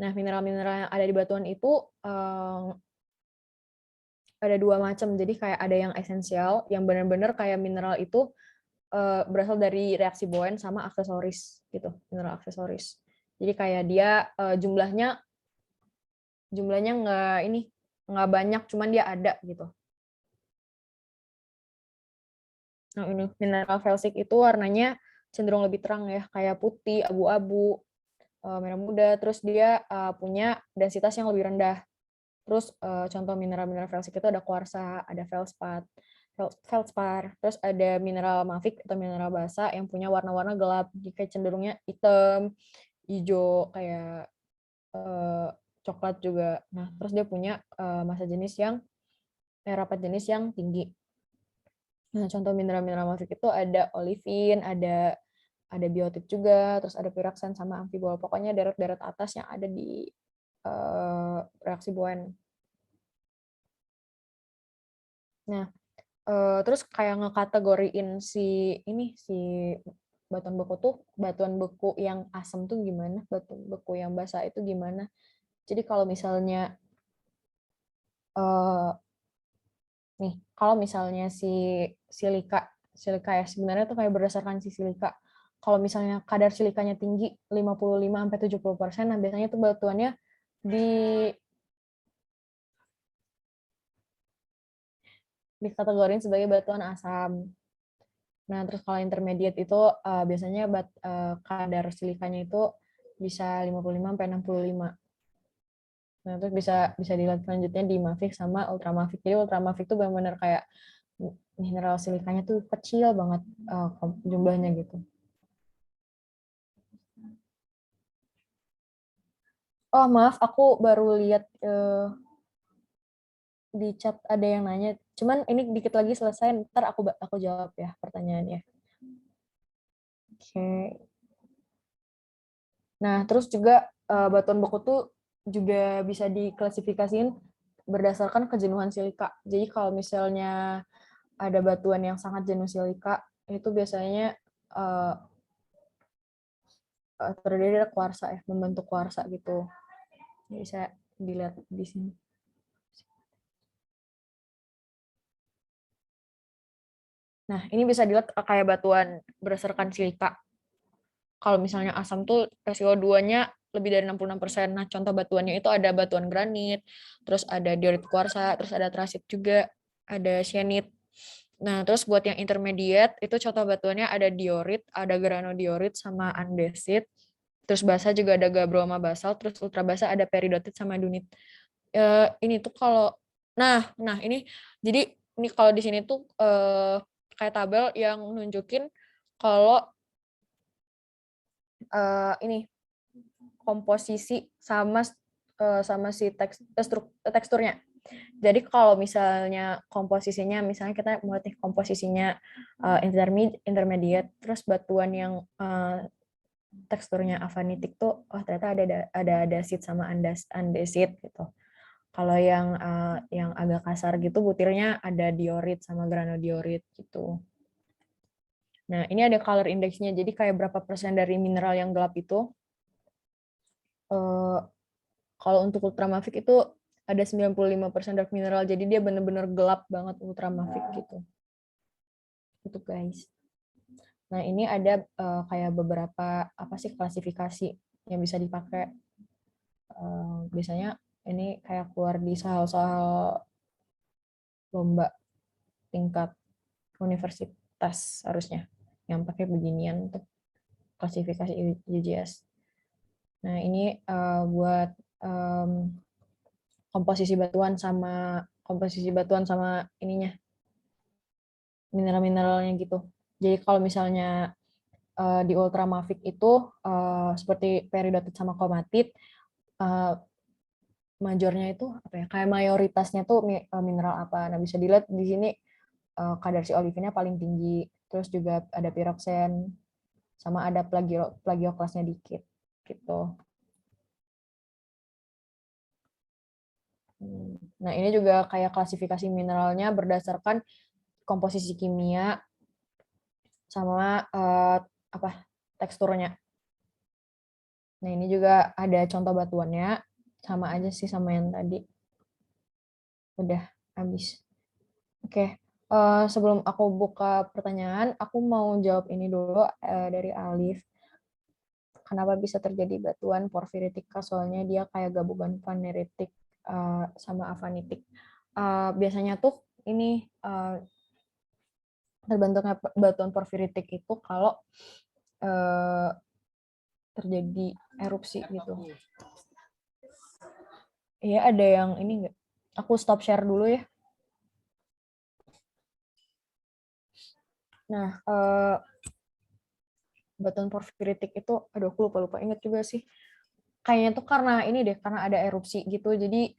Nah, mineral-mineral yang ada di batuan itu ada dua macam. Jadi kayak ada yang esensial, yang benar-benar kayak mineral itu berasal dari reaksi Bowen sama aksesoris gitu, mineral aksesoris. Jadi kayak dia jumlahnya nggak banyak, cuman dia ada gitu. Nah, ini mineral felsik itu warnanya cenderung lebih terang ya, kayak putih, abu-abu, merah muda. Terus dia punya densitas yang lebih rendah. Terus contoh mineral-mineral felsik itu ada kuarsa, ada feldspar, terus ada mineral mavik atau mineral basa yang punya warna-warna gelap, jika cenderungnya hitam, hijau, kayak coklat juga. Nah, terus dia punya rapat jenis yang tinggi. Nah, contoh mineral-mineral mavik itu ada olivin, ada biotit juga, terus ada piraksan sama amfibol. Pokoknya deret-deret atas yang ada di reaksi Bowen. Nah, terus kayak ngekategoriin si batuan beku tuh, batuan beku yang asam tuh gimana, batuan beku yang basa itu gimana. Jadi kalau misalnya eh, nih, kalau misalnya silika ya sebenarnya tuh kayak berdasarkan si silika. Kalau misalnya kadar silikanya tinggi 55-70%, nah biasanya tuh batuannya di dikategorin sebagai batuan asam. Nah, terus kalau intermediate itu biasanya kadar silikanya itu bisa 55-65. Nah, terus bisa bisa dilihat selanjutnya di Mavic sama Ultramavic. Jadi Ultramavic itu benar-benar kayak mineral silikanya tuh kecil banget jumlahnya gitu. Oh, maaf, aku baru lihat di chat ada yang nanya. Cuman ini dikit lagi selesai, ntar aku jawab ya pertanyaannya. Oke. Nah, terus juga batuan beku tuh juga bisa diklasifikasiin berdasarkan kejenuhan silika. Jadi kalau misalnya ada batuan yang sangat jenuh silika, itu biasanya terdiri dari kuarsa ya, membentuk kuarsa gitu. Jadi bisa dilihat di sini. Nah, ini bisa dilihat kayak batuan berdasarkan silika. Kalau misalnya asam tuh SiO2-nya lebih dari 66%. Nah, contoh batuannya itu ada batuan granit, terus ada diorit kuarsa, terus ada trasit juga, ada sienit. Nah, terus buat yang intermediate, itu contoh batuannya ada diorit, ada granodiorit sama andesit. Terus basa juga ada gabroma basal, terus ultra basa ada peridotit sama dunit. Ini tuh kalau nah ini jadi ini kalau di sini tuh kayak tabel yang nunjukin kalau ini komposisi sama si teksturnya. Jadi kalau misalnya komposisinya, misalnya kita mau komposisinya intermediate, terus batuan yang teksturnya avanitik tuh, oh ternyata ada andasit sama andesit gitu. Kalau yang agak kasar gitu butirnya ada diorit sama granodiorit gitu. Nah, ini ada color index-nya. Jadi kayak berapa persen dari mineral yang gelap itu kalau untuk ultramavik itu ada 95% dark mineral, jadi dia bener-bener gelap banget ultramafic gitu. Itu guys. Nah ini ada kayak beberapa apa sih klasifikasi yang bisa dipakai. Biasanya ini kayak keluar di soal-soal lomba tingkat universitas harusnya yang pakai beginian untuk klasifikasi UJS. Nah ini buat komposisi batuan sama ininya mineral-mineralnya gitu. Jadi kalau misalnya di ultramafic itu seperti peridotit sama komatit, majornya itu apa ya? Kayak mayoritasnya tuh mineral apa? Nah bisa dilihat di sini kadar si olivinnya paling tinggi. Terus juga ada piroksen sama ada plagioklasnya dikit gitu. Nah ini juga kayak klasifikasi mineralnya berdasarkan komposisi kimia sama apa teksturnya. Nah ini juga ada contoh batuannya, sama aja sih sama yang tadi. Udah habis. Oke, sebelum aku buka pertanyaan, aku mau jawab ini dulu dari Alif. Kenapa bisa terjadi batuan porfiritika? Soalnya dia kayak gabungan vaneritik sama afanitik. Biasanya tuh ini terbentuknya batuan porfiritik itu kalau terjadi erupsi gitu. Iya, ada yang ini enggak? Aku stop share dulu ya. Nah, batuan porfiritik itu, aduh aku lupa inget juga sih. Kayaknya tuh karena ini deh, karena ada erupsi gitu. Jadi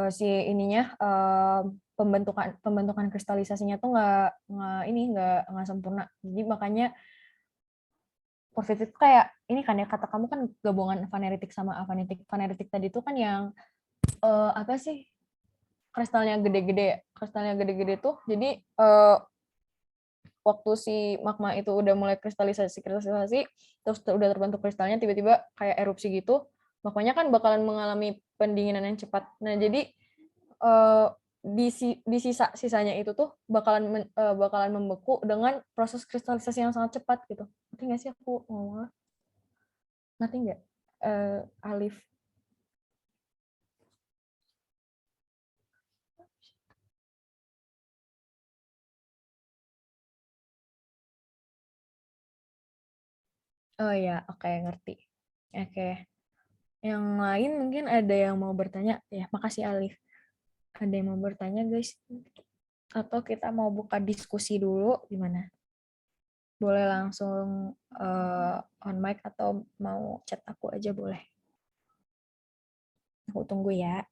si ininya pembentukan kristalisasinya tuh nggak sempurna. Jadi makanya porfiritik itu kayak ini kan ya, kata kamu kan gabungan vaneritik sama afanitik. Vaneritik tadi tuh kan yang apa sih, kristalnya gede-gede tuh. Jadi waktu si magma itu udah mulai kristalisasi terus udah terbentuk kristalnya, tiba-tiba kayak erupsi gitu, makanya kan bakalan mengalami pendinginan yang cepat. Nah jadi di sisanya itu tuh bakalan membeku dengan proses kristalisasi yang sangat cepat gitu. Ngerti nggak sih aku ngomong? Ngerti nggak, Alif? Oh ya, oke, ngerti. Oke. Yang lain mungkin ada yang mau bertanya? Ya, makasih Alif. Ada yang mau bertanya, guys? Atau kita mau buka diskusi dulu, gimana? Boleh langsung on mic atau mau chat aku aja boleh. Aku tunggu ya.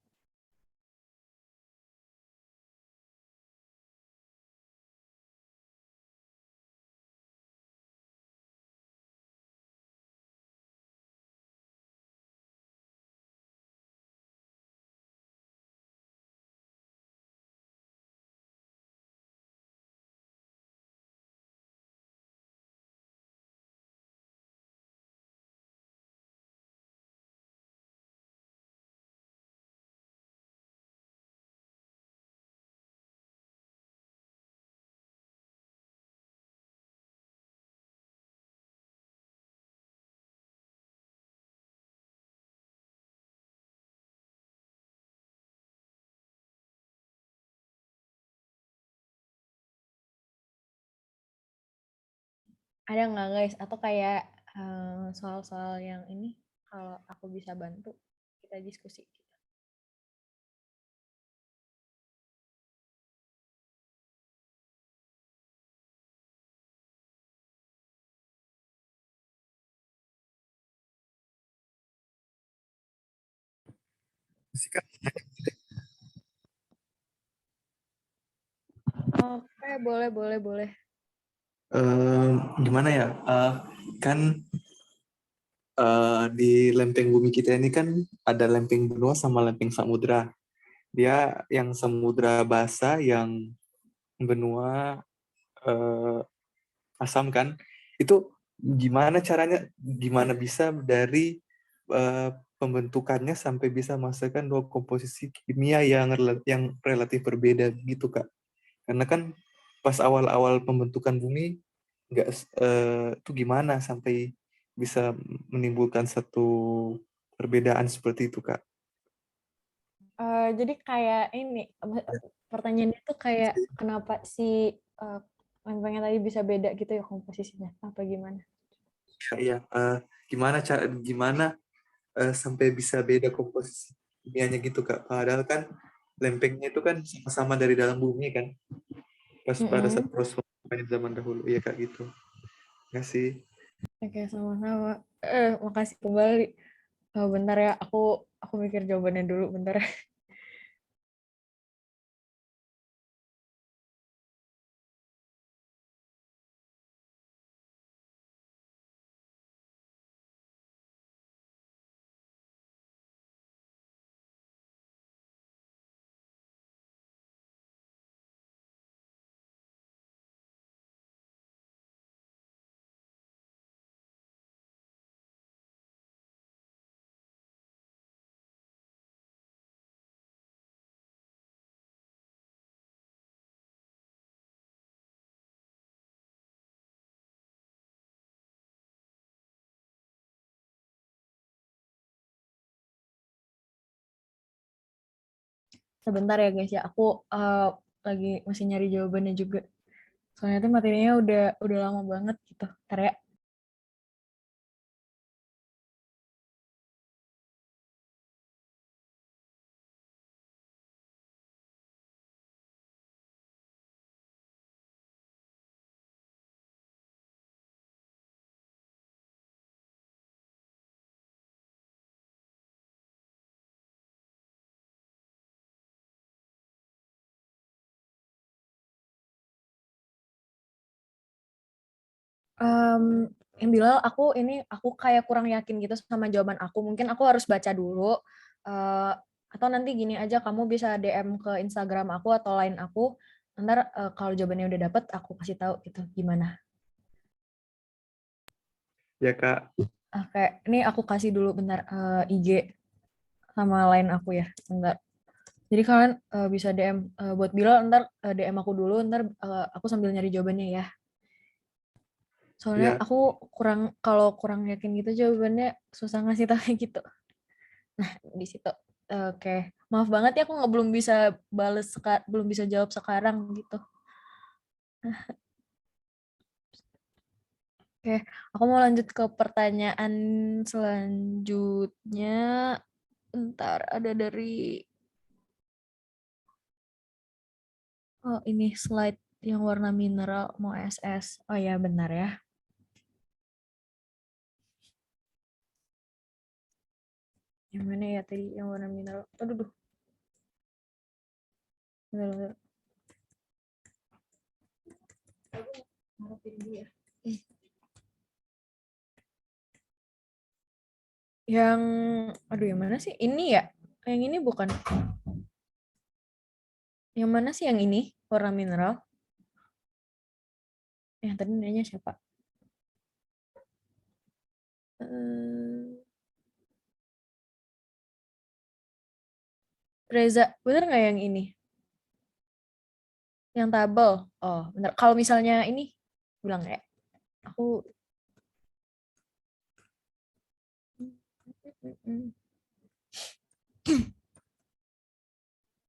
Ada nggak guys? Atau kayak soal-soal yang ini, kalau aku bisa bantu, kita diskusi. Oke, boleh. Gimana ya? Kan di lempeng bumi kita ini kan ada lempeng benua sama lempeng samudra. Dia yang samudra basah, yang benua asam kan. Itu gimana caranya? Gimana bisa dari pembentukannya sampai bisa menghasilkan dua komposisi kimia yang relatif berbeda gitu Kak. Karena kan pas awal-awal pembentukan bumi nggak tuh gimana sampai bisa menimbulkan satu perbedaan seperti itu Kak. Jadi kayak ini, pertanyaannya tuh kayak kenapa si lempengnya tadi bisa beda gitu ya komposisinya, apa gimana? Iya, gimana sampai bisa beda komposisi kimianya gitu Kak. Padahal kan lempengnya itu kan sama-sama dari dalam bumi kan. Pas pada saat Mm-mm. proses pembentukan zaman dahulu. Iya Kak gitu. Nggak sih? Oke, sama-sama. Makasih kembali. Bentar ya, aku mikir jawabannya dulu bentar. Sebentar ya guys ya, aku lagi masih nyari jawabannya juga. Soalnya tuh materinya udah lama banget gitu. Ntar ya. Em, yang Bilal, aku kayak kurang yakin gitu sama jawaban aku. Mungkin aku harus baca dulu. Eh, atau nanti gini aja, kamu bisa DM ke Instagram aku atau line aku. Ntar kalau jawabannya udah dapet, aku kasih tahu gitu gimana. Ya Kak. Oke, ini aku kasih dulu bentar IG sama line aku ya. Bentar. Jadi kalian bisa DM buat Bilal, ntar DM aku dulu, ntar aku sambil nyari jawabannya ya. Soalnya Ya. aku kalau kurang yakin gitu jawabannya susah ngasih tahu gitu. Nah, di situ. Oke. Maaf banget ya aku nggak belum bisa jawab sekarang gitu. Oke, aku mau lanjut ke pertanyaan selanjutnya. Ntar ada dari ini slide yang warna mineral mau SS. Oh ya, benar ya. Yang mana ya tadi yang warna mineral? Aduh, duh. Bentar, bentar. Harapin dulu ya. Yang, aduh yang mana sih? Ini ya? Yang ini bukan. Yang mana sih yang ini? Warna mineral? Yang tadi nanya siapa? Reza, bener nggak yang ini? Yang tabel? Oh, bener. Kalau misalnya ini, bilang ya. Aku,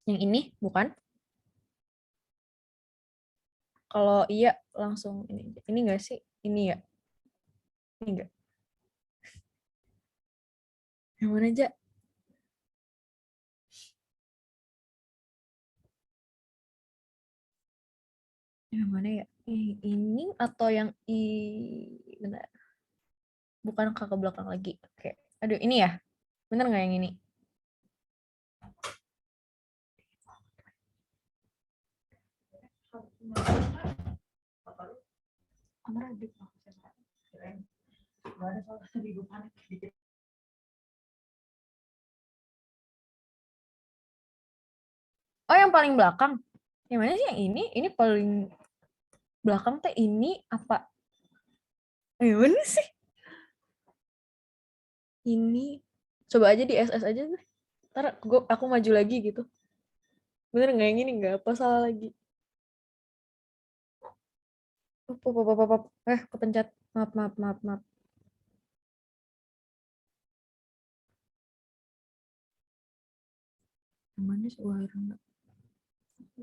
yang ini bukan? Kalau iya langsung ini. Ini enggak sih? Ini ya? Ini enggak? Yang mana aja? Yang mana ya? Ini atau yang benar? Bukan ke belakang lagi. Oke. Aduh, ini ya? Bener nggak yang ini? Oh, yang paling belakang. Yang mana sih yang ini? Ini paling belakang teh ini apa? Yang mana sih? Ini. Coba aja di SS aja deh. Ntar aku maju lagi gitu. Bener nggak yang ini nggak? Apa salah lagi? Kepencet. Maaf, maaf, maaf, maaf. Yang mana sih warna?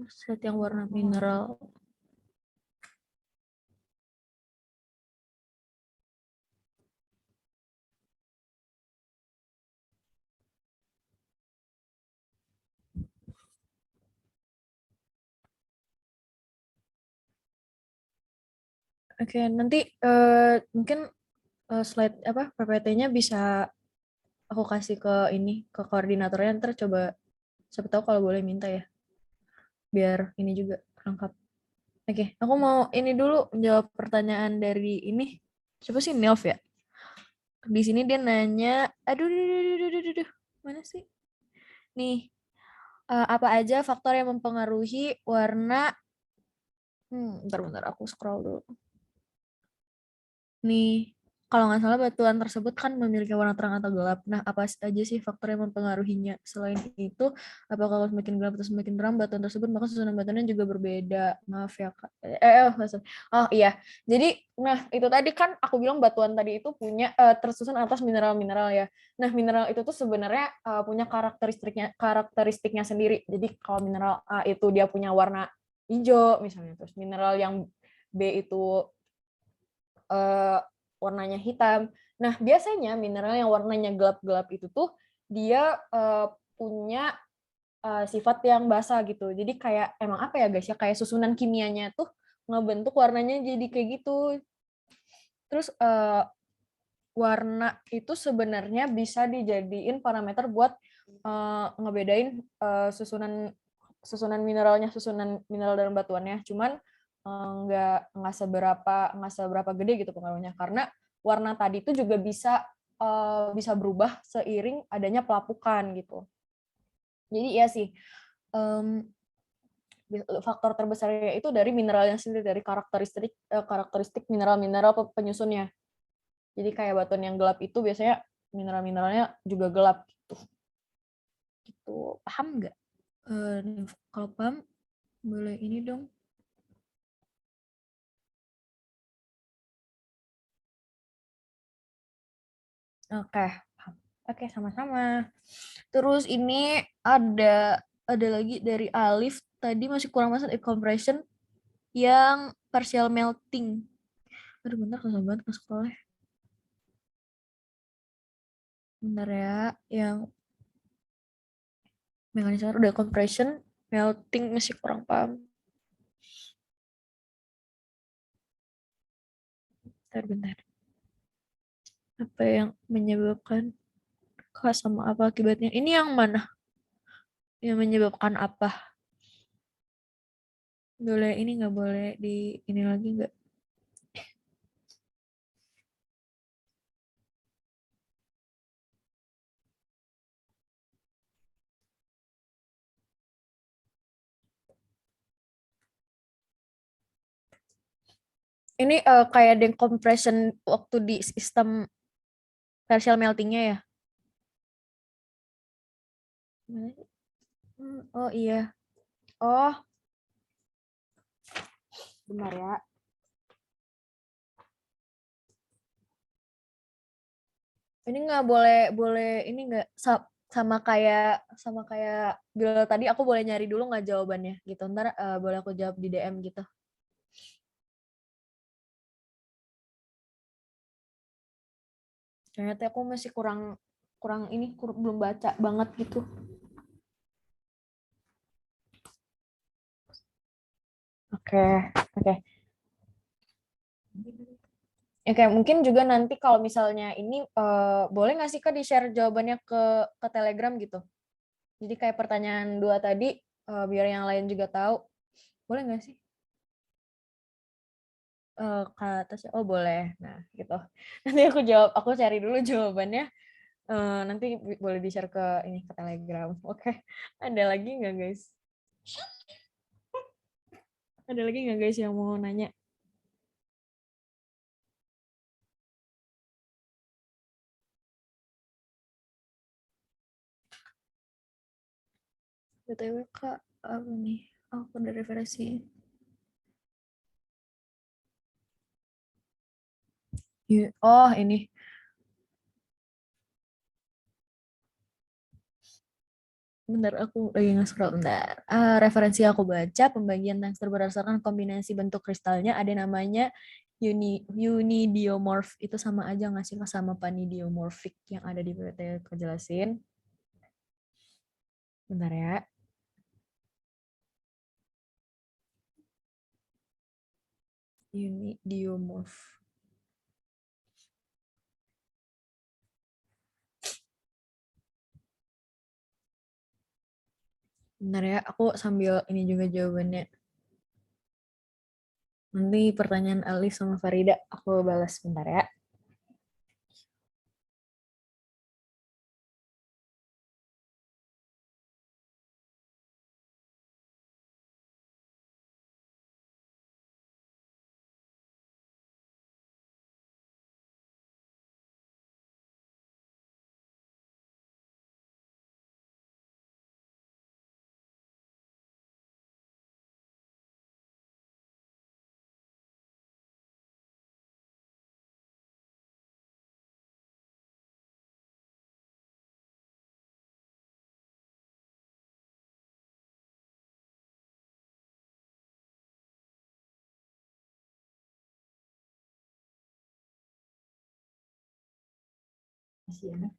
Set yang warna mineral. Oke, nanti mungkin slide apa PPT-nya bisa aku kasih ke ini ke koordinatornya, ntar coba siapa tahu kalau boleh minta ya, biar ini juga lengkap. Oke, aku mau ini dulu menjawab pertanyaan dari ini. Siapa sih, Nelv ya? Di sini dia nanya, aduh, mana sih? Nih, apa aja faktor yang mempengaruhi warna? Bentar, aku scroll dulu. Nih, kalau nggak salah batuan tersebut kan memiliki warna terang atau gelap. Nah, apa aja sih faktor yang mempengaruhinya? Selain itu, apakah kalau semakin gelap atau semakin terang batuan tersebut, maka susunan batuannya juga berbeda. Maaf ya, Kak. Oh iya, jadi, nah itu tadi kan aku bilang batuan tadi itu punya tersusun atas mineral-mineral ya. Nah, mineral itu tuh sebenarnya punya karakteristiknya sendiri. Jadi kalau mineral A itu dia punya warna hijau misalnya, terus mineral yang B itu warnanya hitam. Nah, biasanya mineral yang warnanya gelap-gelap itu tuh dia punya sifat yang basah gitu. Jadi kayak emang apa ya guys ya, kayak susunan kimianya tuh ngebentuk warnanya jadi kayak gitu. Terus warna itu sebenarnya bisa dijadiin parameter buat ngebedain susunan mineralnya, susunan mineral dan batuannya. Cuman nggak seberapa gede gitu pengaruhnya, karena warna tadi itu juga bisa berubah seiring adanya pelapukan gitu. Jadi ya sih, faktor terbesarnya itu dari mineralnya sendiri, dari karakteristik mineral-mineral penyusunnya. Jadi kayak batuan yang gelap itu biasanya mineral-mineralnya juga gelap gitu. Gitu. Paham nggak? Kalau paham, boleh ini dong. Oke, paham. Oke, sama-sama. Terus ini ada lagi dari Alif, tadi masih kurang masuk compression yang partial melting. Aduh, bentar, susah banget ke sekolah. Bentar ya, yang mekanisme udah compression, melting masih kurang paham. Bentar. Apa yang menyebabkan sama apa akibatnya? Ini yang mana? Yang menyebabkan apa? Boleh ini nggak boleh di ini lagi nggak? Ini kayak decompression waktu di sistem partial meltingnya ya? Oh iya. Oh, benar ya. Ini nggak boleh boleh ini nggak sama kayak bila tadi aku boleh nyari dulu nggak jawabannya gitu. Ntar boleh aku jawab di DM gitu. Ternyata aku masih kurang kurang ini belum baca banget gitu. Oke, oke. Oke, mungkin juga nanti kalau misalnya ini boleh nggak sih Kak di-share jawabannya ke Telegram gitu. Jadi kayak pertanyaan 2 tadi biar yang lain juga tahu. Boleh nggak sih? Ke atasnya. Oh, boleh. Nah, gitu. Nanti aku cari dulu jawabannya. Nanti boleh di-share ke ini ke Telegram. Oke. Ada lagi nggak guys? Ada lagi nggak guys yang mau nanya? BTW Kak, apa nih? Aku ada referensi. Oh, ini. Bentar, aku lagi nge-scroll. Bentar. Referensi aku baca, pembagian tangster berdasarkan kombinasi bentuk kristalnya ada namanya unidiomorph. Itu sama aja nggak sih Kak, sama panidiomorphic yang ada di PPT aku jelasin. Bentar ya. Unidiomorph. Bentar ya, aku sambil ini juga jawabannya. Nanti pertanyaan Alif sama Farida aku balas bentar ya.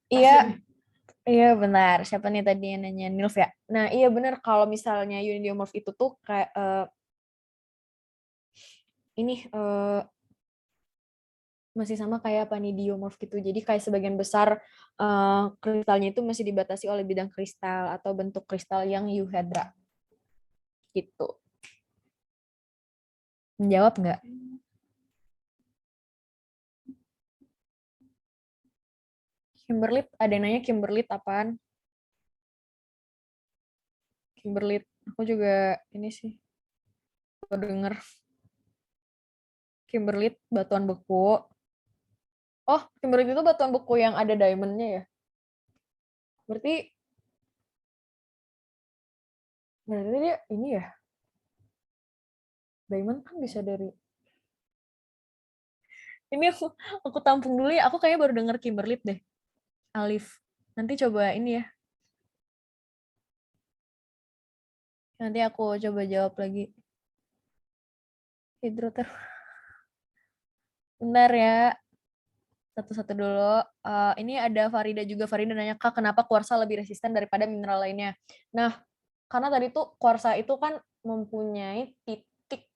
Iya, iya benar. Siapa nih tadi yang nanya Nilf ya? Nah iya benar kalau misalnya unidiomorph itu tuh kayak ini masih sama kayak panidiomorph gitu. Jadi kayak sebagian besar kristalnya itu masih dibatasi oleh bidang kristal atau bentuk kristal yang euhedra gitu. Menjawab nggak? Kimberlit, ada yang nanya Kimberlit apaan? Kimberlit, aku juga ini sih baru denger Kimberlit batuan beku. Oh, Kimberlit itu batuan beku yang ada diamondnya ya? Berarti berarti dia ini ya, diamond kan bisa dari ini aku tampung dulu ya. Aku kayaknya baru denger Kimberlit deh. Alif. Nanti coba ini ya. Nanti aku coba jawab lagi. Hidroter. Bentar ya. Satu-satu dulu. Ini ada Farida juga. Farida nanya, Kak, kenapa kuarsa lebih resisten daripada mineral lainnya? Nah, karena tadi tuh kuarsa itu kan mempunyai titik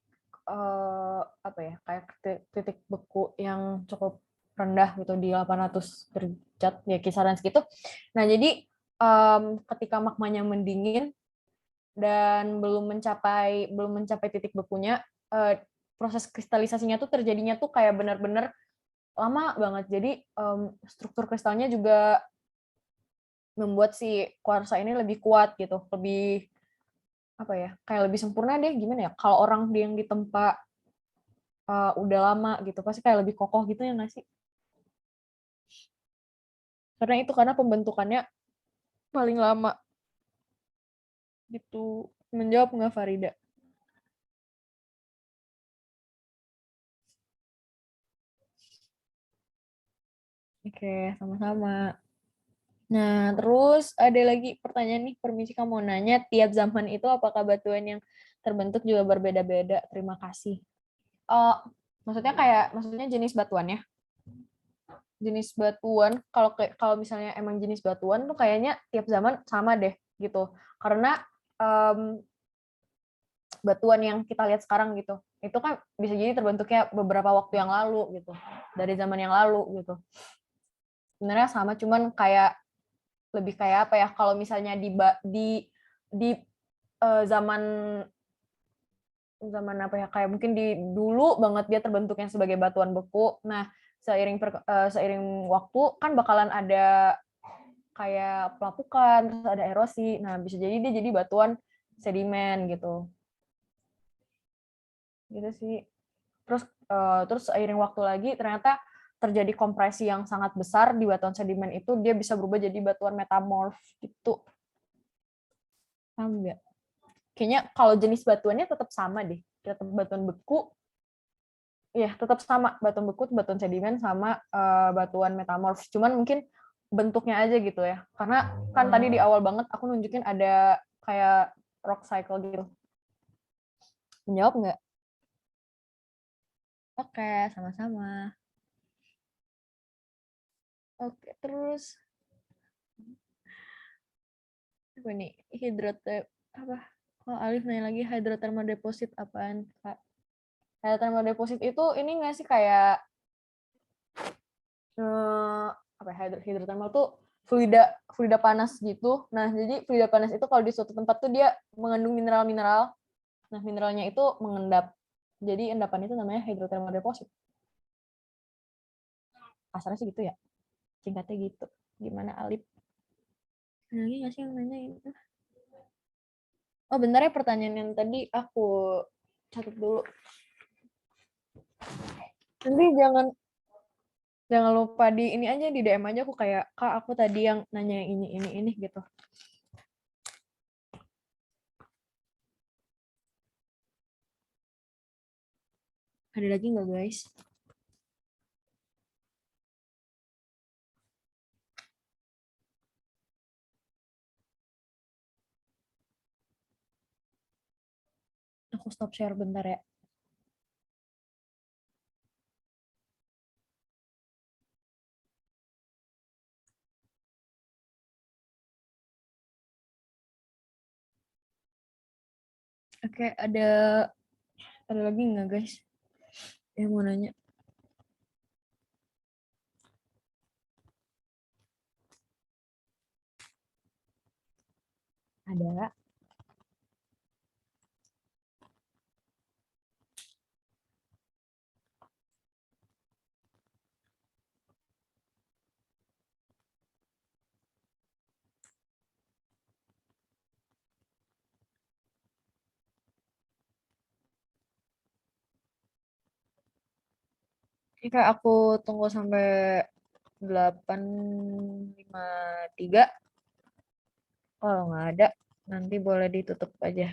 apa ya, kayak titik beku yang cukup rendah gitu di 800 derajat ya kisaran segitu. Nah, jadi ketika magmanya mendingin dan belum mencapai titik bekunya, proses kristalisasinya tuh terjadinya tuh kayak benar-benar lama banget. Jadi struktur kristalnya juga membuat si kuarsa ini lebih kuat gitu, lebih apa ya, kayak lebih sempurna deh. Gimana ya, kalau orang yang ditempa udah lama gitu pasti kayak lebih kokoh gitu ya nggak sih? Karena pembentukannya paling lama gitu. Menjawab nggak Farida? Oke, sama-sama. Nah, terus ada lagi pertanyaan nih, permisi kamu mau nanya, tiap zaman itu apakah batuan yang terbentuk juga berbeda-beda? Terima kasih. Uh, maksudnya jenis batuannya? Jenis batuan, kalau misalnya emang jenis batuan tuh kayaknya tiap zaman sama deh gitu. Karena um, batuan yang kita lihat sekarang gitu, itu kan bisa jadi terbentuknya beberapa waktu yang lalu gitu, dari zaman yang lalu gitu. Sebenarnya sama, cuman kayak lebih kayak apa ya, kalau misalnya di zaman zaman apa ya, kayak mungkin di dulu banget dia terbentuknya sebagai batuan beku. Nah, seiring waktu kan bakalan ada kayak pelapukan, terus ada erosi. Nah, bisa jadi dia jadi batuan sedimen gitu. Gitu sih. Terus seiring waktu lagi ternyata terjadi kompresi yang sangat besar di batuan sedimen itu, dia bisa berubah jadi batuan metamorf gitu. Paham nggak? Kayaknya kalau jenis batuannya tetap sama deh. Tetap batuan beku. Iya, tetap sama. Batuan beku, batuan sedimen, sama batuan metamorf. Cuman mungkin bentuknya aja gitu ya. Karena kan tadi di awal banget aku nunjukin ada kayak rock cycle gitu. Menjawab nggak? Oke, sama-sama. Oke, terus apa nih? Apa? Oh, Alif nanya lagi hydrothermal deposit apaan, Kak? Hydrothermal deposit itu ini nggak sih kayak apa ya, hidrotermal tuh fluida panas gitu. Nah, jadi fluida panas itu kalau di suatu tempat tuh dia mengandung mineral-mineral. Nah, mineralnya itu mengendap. Jadi endapan itu namanya hydrothermal deposit. Kasarnya sih gitu ya. Singkatnya gitu. Gimana Alip? Ada lagi nggak sih yang nanya itu? Oh, bentar ya, pertanyaan yang tadi aku catat dulu. Nanti jangan jangan lupa di ini aja, di DM aja aku kayak, Kak, aku tadi yang nanya yang ini gitu. Ada lagi nggak, guys? Aku stop share bentar ya. Oke, ada lagi nggak, guys? Yang mau nanya? Ada. Ini kayak aku tunggu sampai 8.53. Kalau nggak ada, nanti boleh ditutup aja.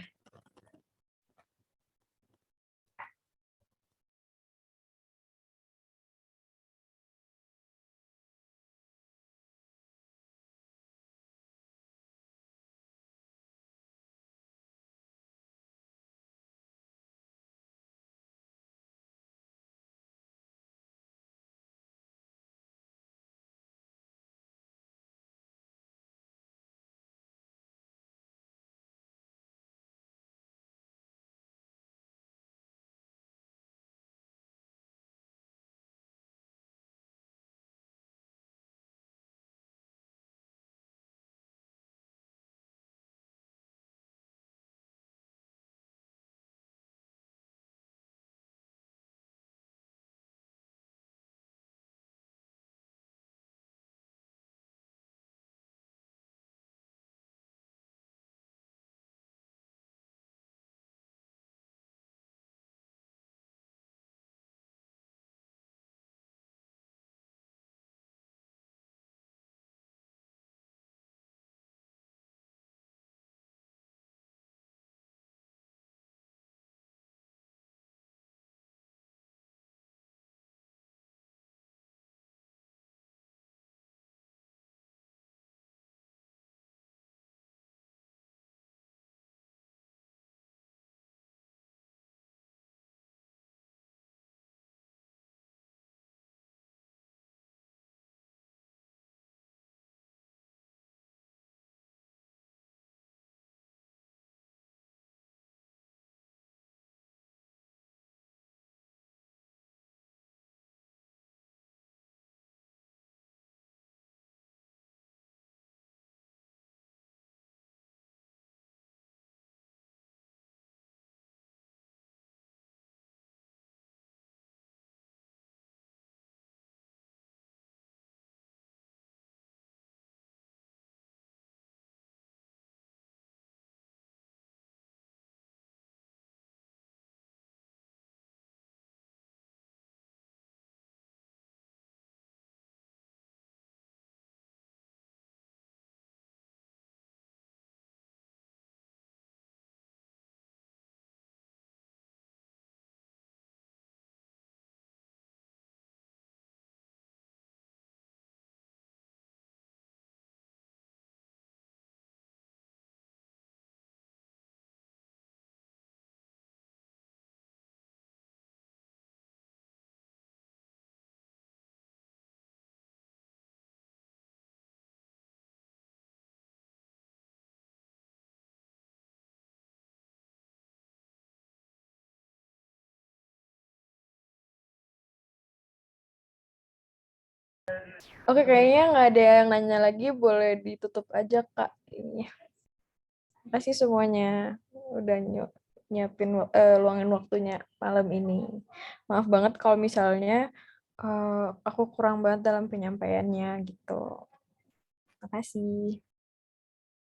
Oke, kayaknya nggak ada yang nanya lagi, boleh ditutup aja Kak ini. Makasih semuanya udah luangin waktunya malam ini. Maaf banget kalau misalnya aku kurang banget dalam penyampaiannya gitu. Makasih.